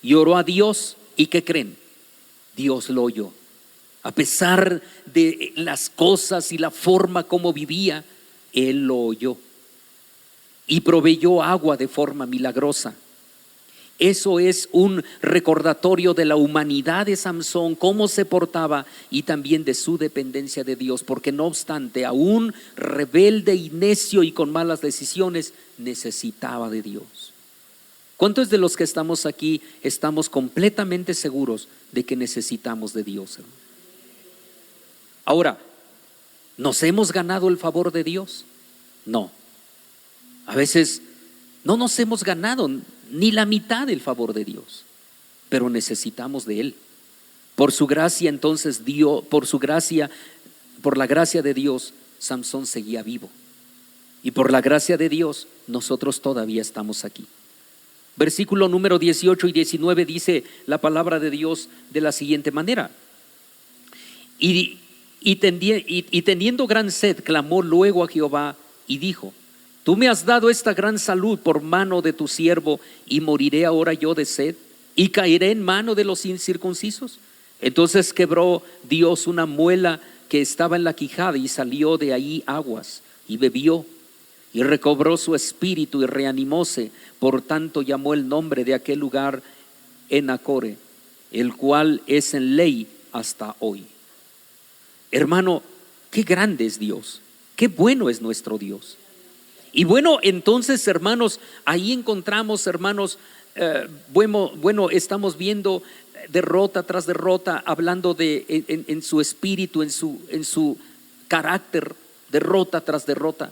y oró a Dios. ¿Y qué creen? Dios lo oyó. A pesar de las cosas y la forma como vivía, él lo oyó y proveyó agua de forma milagrosa. Eso es un recordatorio de la humanidad de Samsón, cómo se portaba, y también de su dependencia de Dios, porque no obstante, aún rebelde y necio y con malas decisiones, necesitaba de Dios. ¿Cuántos de los que estamos aquí estamos completamente seguros de que necesitamos de Dios? Ahora, ¿nos hemos ganado el favor de Dios? No. A veces no nos hemos ganado ni la mitad del favor de Dios, pero necesitamos de Él. Por su gracia entonces por la gracia de Dios, Samsón seguía vivo, y por la gracia de Dios nosotros todavía estamos aquí. Versículo número 18 y 19 dice la palabra de Dios de la siguiente manera: y teniendo gran sed, clamó luego a Jehová y dijo: tú me has dado esta gran salud por mano de tu siervo, y moriré ahora yo de sed, y caeré en mano de los incircuncisos. Entonces quebró Dios una muela que estaba en la quijada y salió de ahí aguas y bebió y recobró su espíritu y reanimóse. Por tanto llamó el nombre de aquel lugar Enacore, el cual es en ley hasta hoy. Hermano, qué grande es Dios, qué bueno es nuestro Dios. Y bueno, entonces, hermanos, ahí encontramos, hermanos, bueno, estamos viendo derrota tras derrota, hablando de en su espíritu, en su carácter, derrota tras derrota.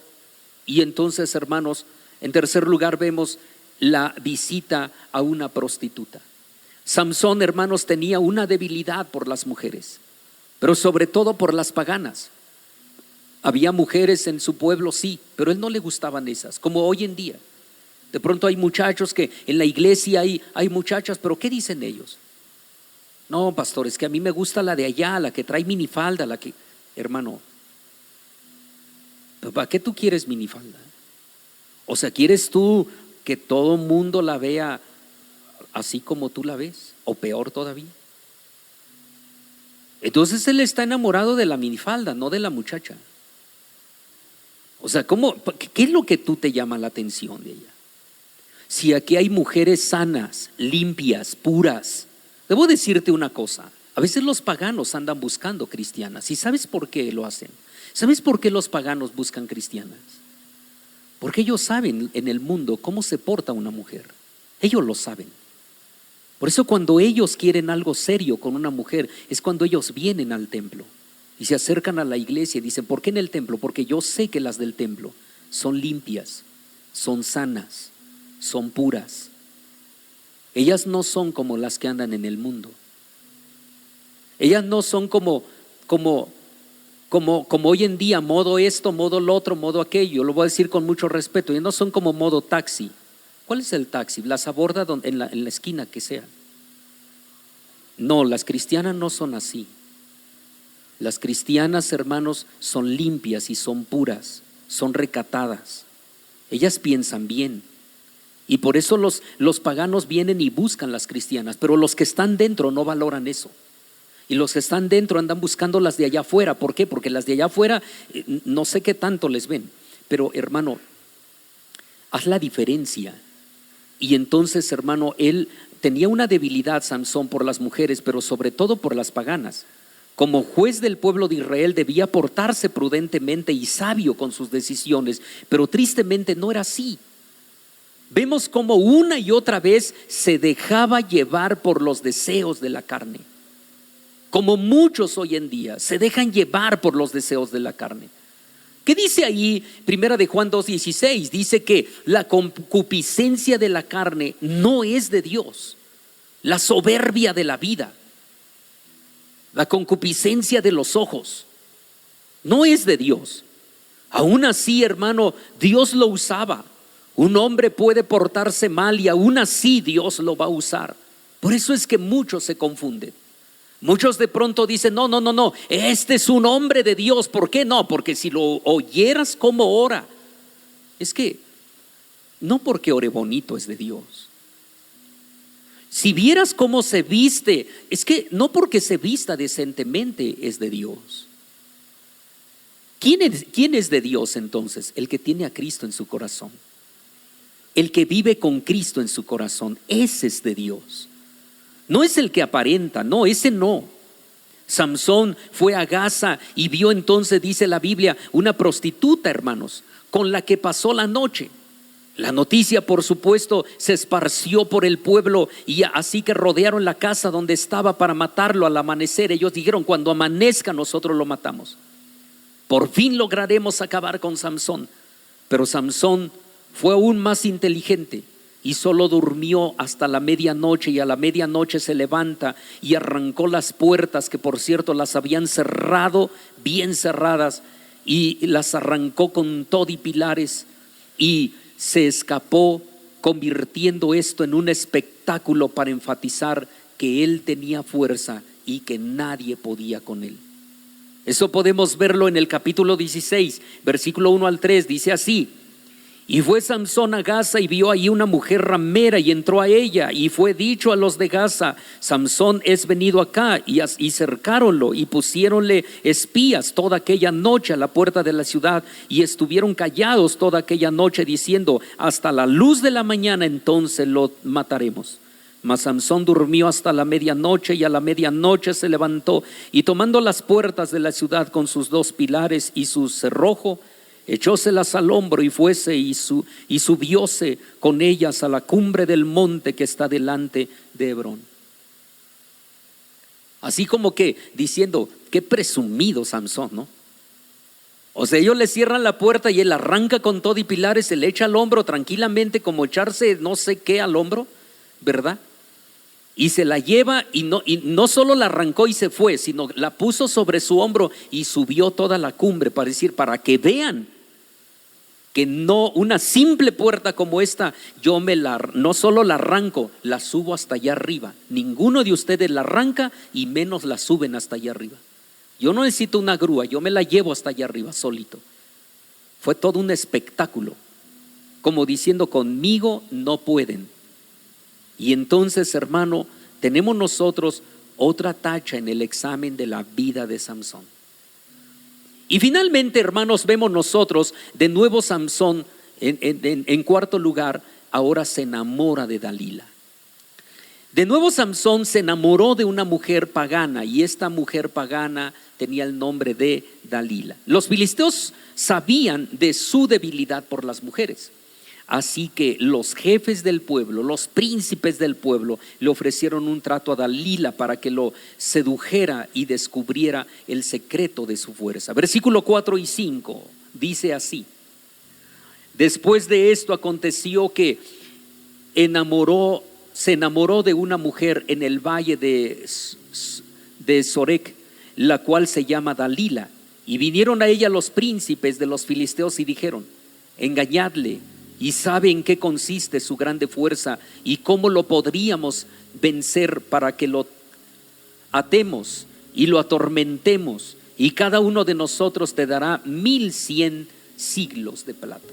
Y entonces, hermanos, en tercer lugar vemos la visita a una prostituta. Samsón, hermanos, tenía una debilidad por las mujeres, pero sobre todo por las paganas. Había mujeres en su pueblo, sí, pero a él no le gustaban esas, como hoy en día. De pronto hay muchachos que en la iglesia hay muchachas, pero ¿qué dicen ellos? No, pastor, es que a mí me gusta la de allá, la que trae minifalda, la que… Hermano, ¿para qué tú quieres minifalda? O sea, ¿quieres tú que todo mundo la vea así como tú la ves? ¿O peor todavía? Entonces él está enamorado de la minifalda, no de la muchacha. O sea, ¿qué es lo que tú te llama la atención de ella? Si aquí hay mujeres sanas, limpias, puras. Debo decirte una cosa, a veces los paganos andan buscando cristianas. ¿Y sabes por qué lo hacen? ¿Sabes por qué los paganos buscan cristianas? Porque ellos saben en el mundo cómo se porta una mujer. Ellos lo saben. Por eso cuando ellos quieren algo serio con una mujer, es cuando ellos vienen al templo y se acercan a la iglesia y dicen, ¿por qué en el templo? Porque yo sé que las del templo son limpias, son sanas, son puras. Ellas no son como las que andan en el mundo. Ellas no son como hoy en día, modo esto, modo lo otro, modo aquello. Lo voy a decir con mucho respeto. Ellas no son como modo taxi. ¿Cuál es el taxi? Las aborda en la esquina que sea. No, las cristianas no son así. Las cristianas, hermanos, son limpias y son puras, son recatadas. Ellas piensan bien. Y por eso los paganos vienen y buscan las cristianas, pero los que están dentro no valoran eso. Y los que están dentro andan buscando las de allá afuera. ¿Por qué? Porque las de allá afuera no sé qué tanto les ven. Pero hermano, haz la diferencia. Y entonces, hermano, él tenía una debilidad, Samsón, por las mujeres, pero sobre todo por las paganas. Como juez del pueblo de Israel debía portarse prudentemente y sabio con sus decisiones, pero tristemente no era así. Vemos como una y otra vez se dejaba llevar por los deseos de la carne. Como muchos hoy en día se dejan llevar por los deseos de la carne. ¿Qué dice ahí? Primera de Juan 2:16 dice que la concupiscencia de la carne no es de Dios. La soberbia de la vida, la concupiscencia de los ojos, no es de Dios. Aún así, hermano, Dios lo usaba. Un hombre puede portarse mal y aún así Dios lo va a usar. Por eso es que muchos se confunden. Muchos de pronto dicen, no, este es un hombre de Dios. ¿Por qué no? Porque si lo oyeras como ora. Es que no porque ore bonito es de Dios. Si vieras cómo se viste, es que no porque se vista decentemente es de Dios. ¿Quién es de Dios entonces? El que tiene a Cristo en su corazón. El que vive con Cristo en su corazón, ese es de Dios. No es el que aparenta, no, ese no. Samsón fue a Gaza y vio entonces, dice la Biblia, una prostituta, hermanos, con la que pasó la noche. La noticia, por supuesto, se esparció por el pueblo y así que rodearon la casa donde estaba para matarlo al amanecer. Ellos dijeron, cuando amanezca nosotros lo matamos. Por fin lograremos acabar con Samsón. Pero Samsón fue aún más inteligente y solo durmió hasta la medianoche, y a la medianoche se levanta y arrancó las puertas, que por cierto las habían cerrado, bien cerradas, y las arrancó con todo y pilares, y se escapó, convirtiendo esto en un espectáculo para enfatizar que él tenía fuerza y que nadie podía con él. Eso podemos verlo en el capítulo 16, versículo 1 al 3, dice así: Y fue Samsón a Gaza y vio ahí una mujer ramera y entró a ella. Y fue dicho a los de Gaza: Samsón es venido acá. Y cercáronlo y pusiéronle espías toda aquella noche a la puerta de la ciudad. Y estuvieron callados toda aquella noche diciendo: hasta la luz de la mañana entonces lo mataremos. Mas Samsón durmió hasta la medianoche, y a la medianoche se levantó y tomando las puertas de la ciudad con sus 2 pilares y su cerrojo, echóselas al hombro y fuese y subióse con ellas a la cumbre del monte que está delante de Hebrón. Así como que diciendo: qué presumido Samsón, ¿no? O sea, ellos le cierran la puerta y él arranca con todo y pilares, se le echa al hombro tranquilamente, como echarse no sé qué al hombro, ¿verdad? Y se la lleva y no solo la arrancó y se fue, sino la puso sobre su hombro y subió toda la cumbre, para decir, para que vean que no una simple puerta como esta, yo no solo la arranco, la subo hasta allá arriba. Ninguno de ustedes la arranca y menos la suben hasta allá arriba. Yo no necesito una grúa, yo me la llevo hasta allá arriba solito. Fue todo un espectáculo, como diciendo: conmigo no pueden. Y entonces, hermano, tenemos nosotros otra tacha en el examen de la vida de Samsón. Y finalmente, hermanos, vemos nosotros de nuevo Samsón en cuarto lugar, ahora se enamora de Dalila. De nuevo Samsón se enamoró de una mujer pagana, y esta mujer pagana tenía el nombre de Dalila. Los filisteos sabían de su debilidad por las mujeres. Así que los jefes del pueblo, los príncipes del pueblo, le ofrecieron un trato a Dalila para que lo sedujera y descubriera el secreto de su fuerza. Versículo 4 y 5 dice así: después de esto aconteció que se enamoró de una mujer en el valle de Sorek, la cual se llama Dalila. Y vinieron a ella los príncipes de los filisteos y dijeron: engañadle, y sabe en qué consiste su grande fuerza y cómo lo podríamos vencer, para que lo atemos y lo atormentemos, y cada uno de nosotros te dará 1100 siglos de plata.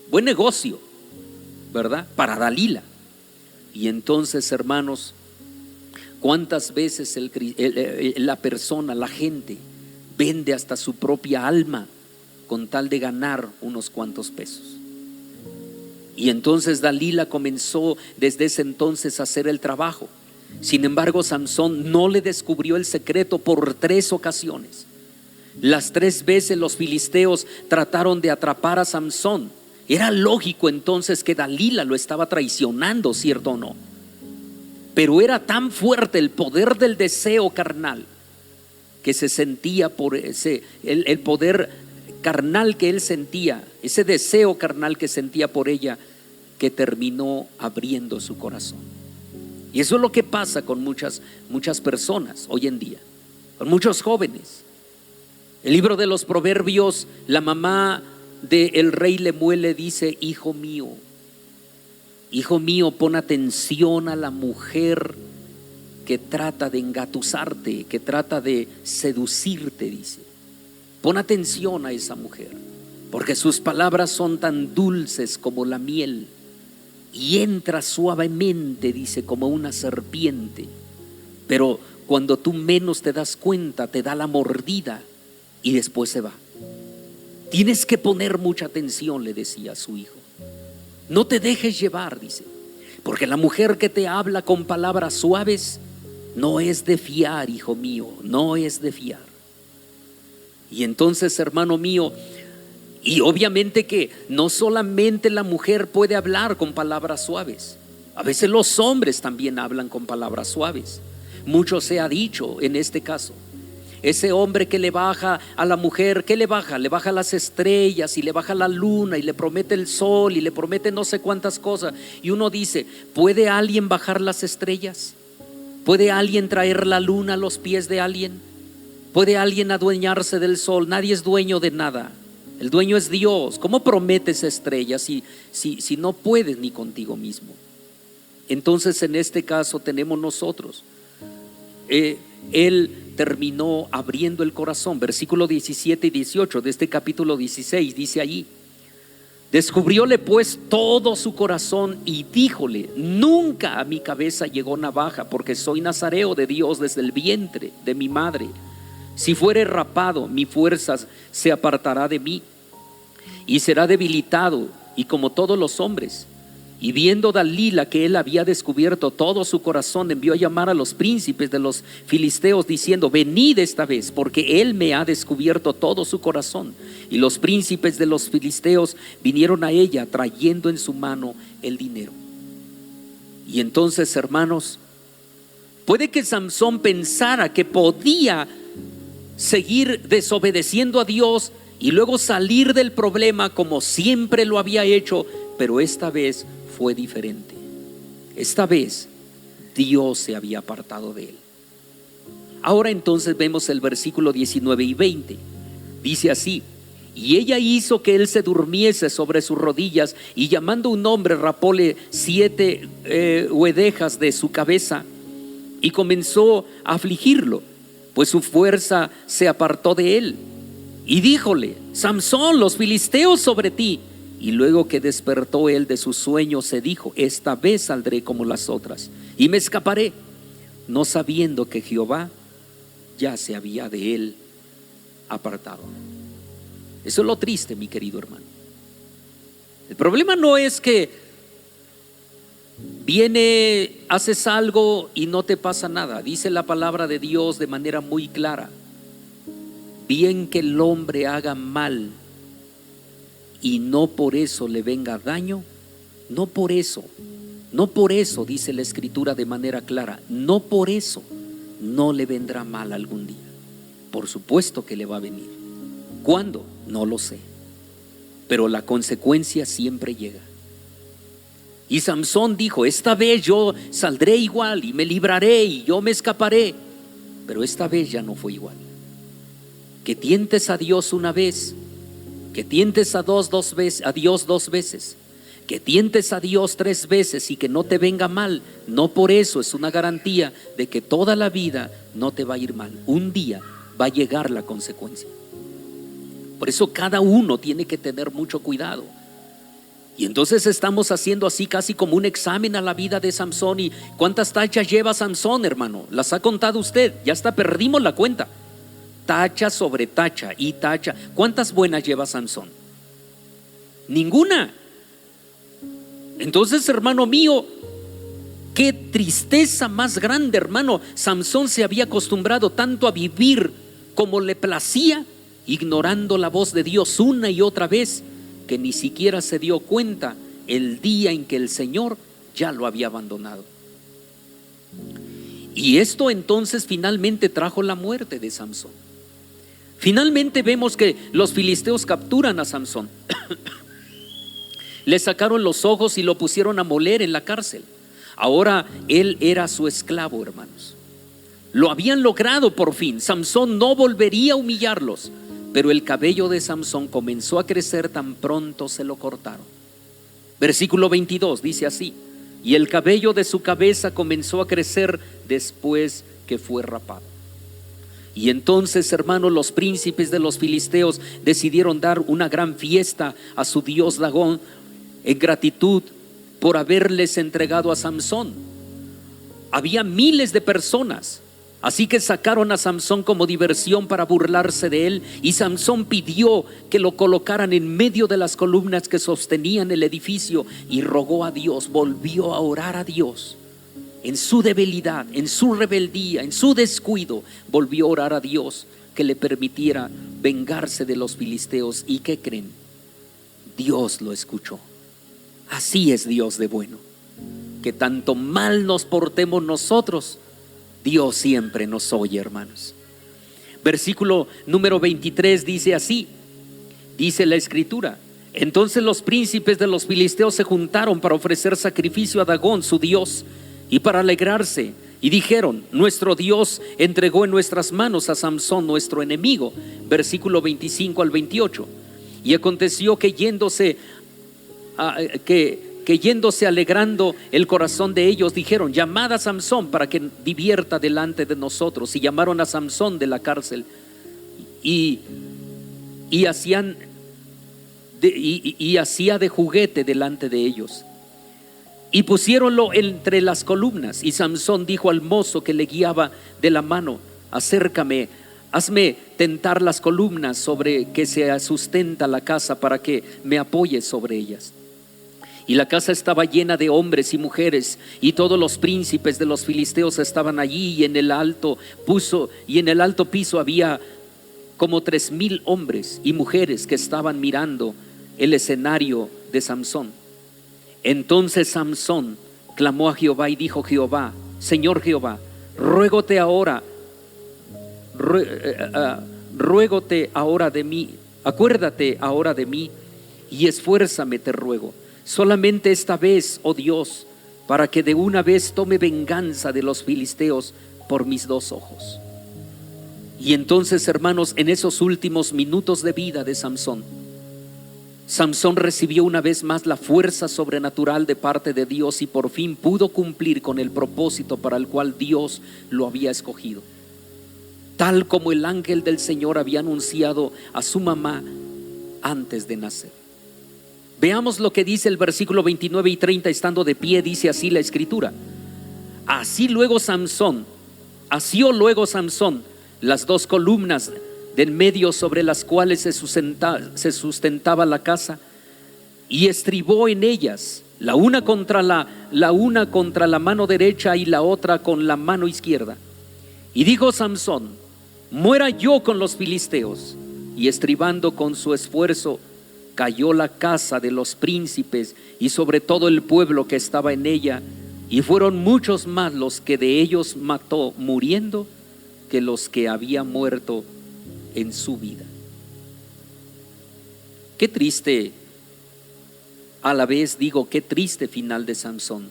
Buen negocio, ¿verdad? Para Dalila. Y entonces, hermanos, ¿cuántas veces la persona, la gente, vende hasta su propia alma con tal de ganar unos cuantos pesos? Y entonces Dalila comenzó desde ese entonces a hacer el trabajo. Sin embargo, Samsón no le descubrió el secreto por 3 ocasiones. Las 3 veces los filisteos trataron de atrapar a Samsón. Era lógico entonces que Dalila lo estaba traicionando, ¿cierto o no? Pero era tan fuerte el poder del deseo carnal que se sentía por el poder carnal que él sentía, ese deseo carnal que sentía por ella, que terminó abriendo su corazón. Y eso es lo que pasa con muchas personas hoy en día, con muchos jóvenes. El libro de los Proverbios, la mamá del rey Lemuel le dice: hijo mío, pon atención a la mujer que trata de engatusarte, que trata de seducirte, dice. Pon atención a esa mujer, porque sus palabras son tan dulces como la miel, y entra suavemente, dice, como una serpiente. Pero cuando tú menos te das cuenta, te da la mordida y después se va. Tienes que poner mucha atención, le decía a su hijo. No te dejes llevar, dice, porque la mujer que te habla con palabras suaves no es de fiar, hijo mío, no es de fiar. Y entonces, hermano mío, y obviamente que no solamente la mujer puede hablar con palabras suaves, a veces los hombres también hablan con palabras suaves. Mucho se ha dicho en este caso. Ese hombre que le baja a la mujer, ¿qué le baja? Le baja las estrellas y le baja la luna y le promete el sol y le promete no sé cuántas cosas. Y uno dice: ¿puede alguien bajar las estrellas? ¿Puede alguien traer la luna a los pies de alguien? ¿Puede alguien adueñarse del sol? Nadie es dueño de nada. El dueño es Dios. ¿Cómo prometes estrellas si no puedes ni contigo mismo? Entonces, en este caso tenemos nosotros, él terminó abriendo el corazón. Versículo 17 y 18 de este capítulo 16 dice allí: Descubrióle pues todo su corazón y díjole: nunca a mi cabeza llegó navaja, porque soy nazareo de Dios desde el vientre de mi madre. Si fuere rapado, mi fuerza se apartará de mí y será debilitado, y como todos los hombres. Y viendo Dalila que él había descubierto todo su corazón, envió a llamar a los príncipes de los filisteos, diciendo: venid esta vez, porque él me ha descubierto todo su corazón. Y los príncipes de los filisteos vinieron a ella, trayendo en su mano el dinero. Y entonces, hermanos, puede que Samsón pensara que podía seguir desobedeciendo a Dios y luego salir del problema como siempre lo había hecho, pero esta vez fue diferente. Esta vez Dios se había apartado de él. Ahora entonces vemos el versículo 19 y 20. Dice así: y ella hizo que él se durmiese sobre sus rodillas, y llamando un hombre rapóle 7 huedejas de su cabeza, y comenzó a afligirlo, pues su fuerza se apartó de él. Y díjole: Samsón, los filisteos sobre ti. Y luego que despertó él de su sueño, se dijo: esta vez saldré como las otras y me escaparé, no sabiendo que Jehová ya se había de él apartado. Eso es lo triste, mi querido hermano. El problema no es que haces algo y no te pasa nada. Dice la palabra de Dios de manera muy clara: bien que el hombre haga mal y no por eso le venga daño, no por eso, dice la Escritura de manera clara, no por eso no le vendrá mal algún día. Por supuesto que le va a venir. ¿Cuándo? No lo sé, pero la consecuencia siempre llega. Y Samsón dijo: esta vez yo saldré igual y me libraré y yo me escaparé. Pero esta vez ya no fue igual. Que tientes a Dios una vez, que tientes a Dios 2 veces, que tientes a Dios 3 veces y que no te venga mal, no por eso es una garantía de que toda la vida no te va a ir mal. Un día va a llegar la consecuencia. Por eso cada uno tiene que tener mucho cuidado. Y entonces estamos haciendo así casi como un examen a la vida de Samsón. ¿Y cuántas tachas lleva Samsón, hermano? ¿Las ha contado usted? Ya hasta perdimos la cuenta. Tacha sobre tacha y tacha. ¿Cuántas buenas lleva Samsón? Ninguna. Entonces, hermano mío, qué tristeza más grande, hermano. Samsón se había acostumbrado tanto a vivir como le placía, ignorando la voz de Dios una y otra vez, que ni siquiera se dio cuenta el día en que el Señor ya lo había abandonado. Y esto entonces finalmente trajo la muerte de Samsón. Finalmente vemos que los filisteos capturan a Samsón. Le sacaron los ojos y lo pusieron a moler en la cárcel. Ahora él era su esclavo, hermanos. Lo habían logrado por fin. Samsón no volvería a humillarlos. Pero el cabello de Samsón comenzó a crecer tan pronto se lo cortaron. Versículo 22 dice así: y el cabello de su cabeza comenzó a crecer después que fue rapado. Y entonces, hermanos, los príncipes de los filisteos decidieron dar una gran fiesta a su dios Dagón en gratitud por haberles entregado a Samsón. Había miles de personas. Así que sacaron a Samsón como diversión para burlarse de él. Y Samsón pidió que lo colocaran en medio de las columnas que sostenían el edificio y rogó a Dios, volvió a orar a Dios. En su debilidad, en su rebeldía, en su descuido, volvió a orar a Dios que le permitiera vengarse de los filisteos. ¿Y qué creen? Dios lo escuchó. Así es Dios de bueno, que tanto mal nos portemos nosotros, Dios siempre nos oye, hermanos. Versículo número 23 dice así, dice la Escritura: entonces los príncipes de los filisteos se juntaron para ofrecer sacrificio a Dagón, su dios, y para alegrarse, y dijeron: nuestro Dios entregó en nuestras manos a Samsón, nuestro enemigo. Versículo 25 al 28. Y aconteció que yéndose alegrando el corazón de ellos, dijeron: llamad a Samsón para que divierta delante de nosotros. Y llamaron a Samsón de la cárcel y hacían y hacía de juguete delante de ellos. Y pusiéronlo entre las columnas. Y Samsón dijo al mozo que le guiaba de la mano: acércame, hazme tentar las columnas sobre que se sustenta la casa, para que me apoye sobre ellas. Y la casa estaba llena de hombres y mujeres, y todos los príncipes de los filisteos estaban allí, y en el alto piso había como 3,000 hombres y mujeres que estaban mirando el escenario de Samsón. Entonces Samsón clamó a Jehová y dijo: Jehová, Señor Jehová, ruégote ahora de mí, acuérdate ahora de mí y esfuérzame, te ruego, solamente esta vez, oh Dios, para que de una vez tome venganza de los filisteos por mis 2 ojos. Y entonces, hermanos, en esos últimos minutos de vida de Samsón recibió una vez más la fuerza sobrenatural de parte de Dios, y por fin pudo cumplir con el propósito para el cual Dios lo había escogido, tal como el ángel del Señor había anunciado a su mamá antes de nacer. Veamos lo que dice el versículo 29 y 30, estando de pie. Dice así la escritura: asió luego Samsón las 2 columnas de en medio sobre las cuales se sustentaba la casa, y estribó en ellas, la una contra la mano derecha y la otra con la mano izquierda. Y dijo Samsón: muera yo con los filisteos. Y estribando con su esfuerzo, cayó la casa de los príncipes y sobre todo el pueblo que estaba en ella, y fueron muchos más los que de ellos mató muriendo que los que había muerto en su vida. Qué triste, a la vez digo, qué triste final de Samsón.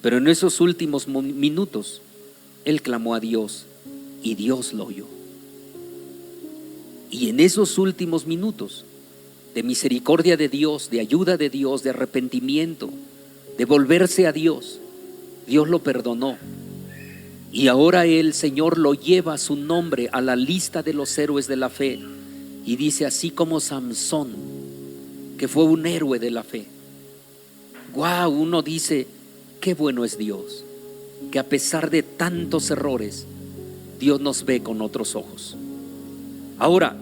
Pero en esos últimos minutos él clamó a Dios y Dios lo oyó. Y en esos últimos minutos de misericordia de Dios, de ayuda de Dios, de arrepentimiento, de volverse a Dios, Dios lo perdonó. Y ahora el Señor lo lleva su nombre a la lista de los héroes de la fe. Y dice: así como Samsón, que fue un héroe de la fe. Wow, uno dice: qué bueno es Dios, que a pesar de tantos errores, Dios nos ve con otros ojos. Ahora,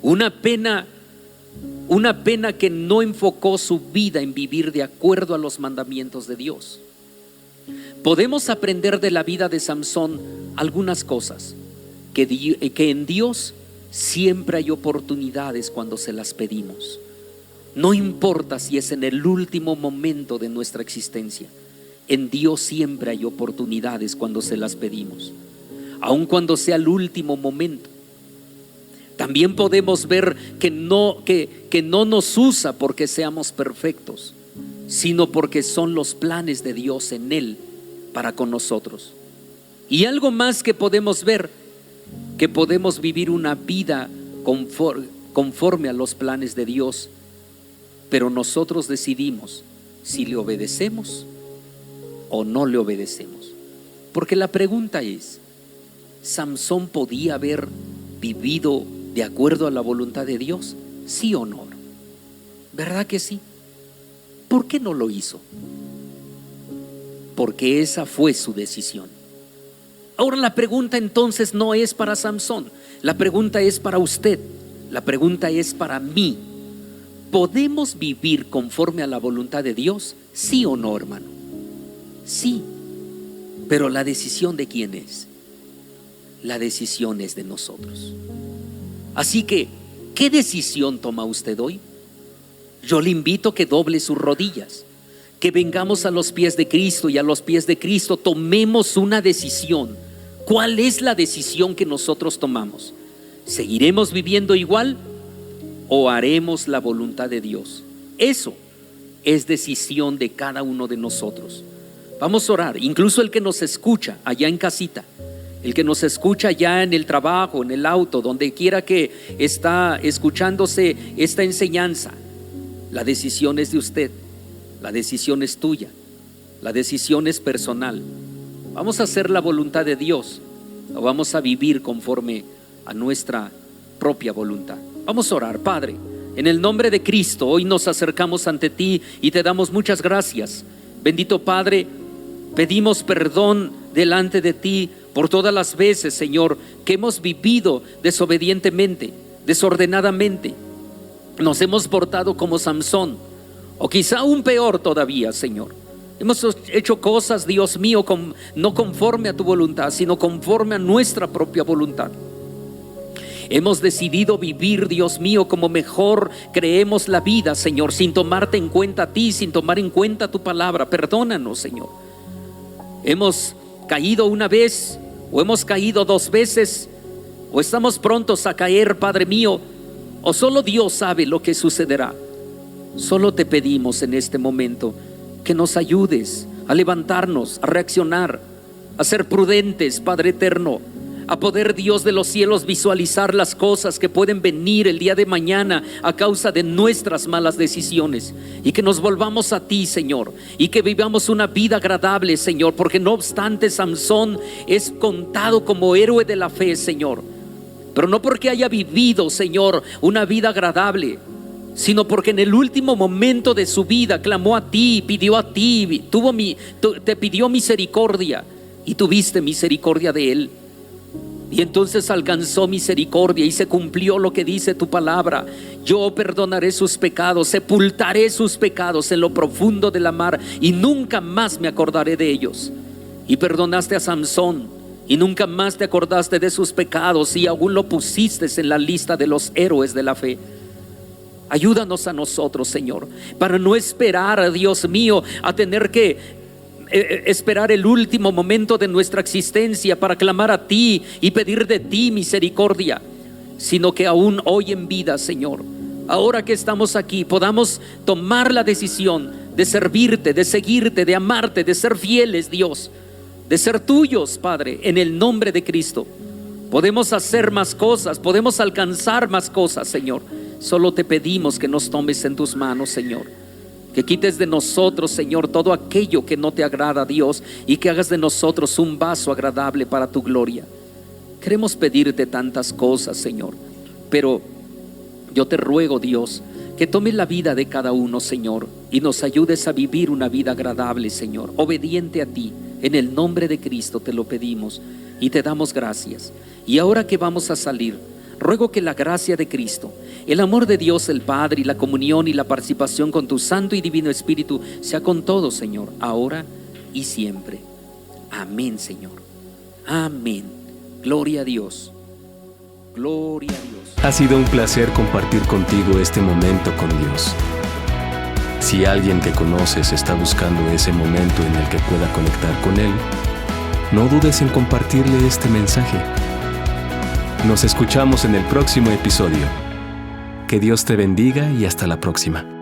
una pena que no enfocó su vida en vivir de acuerdo a los mandamientos de Dios. Podemos aprender de la vida de Samsón algunas cosas: que en Dios siempre hay oportunidades cuando se las pedimos. No importa si es en el último momento de nuestra existencia, en Dios siempre hay oportunidades cuando se las pedimos, aun cuando sea el último momento. También podemos ver que no nos usa porque seamos perfectos, sino porque son los planes de Dios en Él para con nosotros. Y algo más que podemos ver, que podemos vivir una vida conforme a los planes de Dios, pero nosotros decidimos si le obedecemos o no le obedecemos. Porque la pregunta es: ¿Samsón podía haber vivido de acuerdo a la voluntad de Dios? ¿Sí o no? ¿Verdad que sí? ¿Por qué no lo hizo? Porque esa fue su decisión. Ahora la pregunta entonces no es para Samsón, la pregunta es para usted, la pregunta es para mí. ¿Podemos vivir conforme a la voluntad de Dios? ¿Sí o no, hermano? Sí, pero la decisión ¿de quién es? La decisión es de nosotros. Así que, ¿qué decisión toma usted hoy? Yo le invito a que doble sus rodillas, que vengamos a los pies de Cristo, y a los pies de Cristo tomemos una decisión. ¿Cuál es la decisión que nosotros tomamos? ¿Seguiremos viviendo igual o haremos la voluntad de Dios? Eso es decisión de cada uno de nosotros. Vamos a orar, incluso el que nos escucha allá en casita, el que nos escucha ya en el trabajo, en el auto, donde quiera que está escuchándose esta enseñanza. La decisión es de usted, la decisión es tuya, la decisión es personal. ¿Vamos a hacer la voluntad de Dios o vamos a vivir conforme a nuestra propia voluntad? Vamos a orar. Padre, En el nombre de Cristo, hoy nos acercamos ante ti y te damos muchas gracias. Bendito Padre, pedimos perdón delante de ti por todas las veces, Señor, que hemos vivido desobedientemente, desordenadamente. Nos hemos portado como Samson, o quizá aún peor todavía, Señor. Hemos hecho cosas, Dios mío, no conforme a tu voluntad, sino conforme a nuestra propia voluntad. Hemos decidido vivir, Dios mío, como mejor creemos la vida, Señor, sin tomarte en cuenta a ti, sin tomar en cuenta tu palabra. Perdónanos, Señor. Hemos caído una vez, o hemos caído 2 veces, o estamos prontos a caer, Padre mío, o solo Dios sabe lo que sucederá. Solo te pedimos en este momento que nos ayudes a levantarnos, a reaccionar, a ser prudentes, Padre eterno, a poder, Dios de los cielos, visualizar las cosas que pueden venir el día de mañana a causa de nuestras malas decisiones, y que nos volvamos a ti, Señor, y que vivamos una vida agradable, Señor, porque no obstante Samson es contado como héroe de la fe, Señor, pero no porque haya vivido, Señor, una vida agradable, sino porque en el último momento de su vida clamó a ti, pidió a ti, te pidió misericordia, y tuviste misericordia de él. Y entonces alcanzó misericordia y se cumplió lo que dice tu palabra: yo perdonaré sus pecados, sepultaré sus pecados en lo profundo de la mar, y nunca más me acordaré de ellos. Y perdonaste a Samson, y nunca más te acordaste de sus pecados, y aún lo pusiste en la lista de los héroes de la fe. Ayúdanos a nosotros, Señor, para no esperar, Dios mío, a tener que esperar el último momento de nuestra existencia para clamar a ti y pedir de ti misericordia, sino que aún hoy en vida, Señor, ahora que estamos aquí, podamos tomar la decisión de servirte, de seguirte, de amarte, de ser fieles, Dios, de ser tuyos, Padre, en el nombre de Cristo. Podemos hacer más cosas, podemos alcanzar más cosas, Señor. Solo te pedimos que nos tomes en tus manos, Señor, que quites de nosotros, Señor, todo aquello que no te agrada, Dios, y que hagas de nosotros un vaso agradable para tu gloria. Queremos pedirte tantas cosas, Señor, pero yo te ruego, Dios, que tomes la vida de cada uno, Señor, y nos ayudes a vivir una vida agradable, Señor, obediente a ti. En el nombre de Cristo te lo pedimos y te damos gracias. Y ahora que vamos a salir, ruego que la gracia de Cristo, el amor de Dios el Padre, y la comunión y la participación con tu Santo y Divino Espíritu sea con todos, Señor, ahora y siempre. Amén, Señor. Amén. Gloria a Dios. Gloria a Dios. Ha sido un placer compartir contigo este momento con Dios. Si alguien que conoces está buscando ese momento en el que pueda conectar con Él, no dudes en compartirle este mensaje. Nos escuchamos en el próximo episodio. Que Dios te bendiga y hasta la próxima.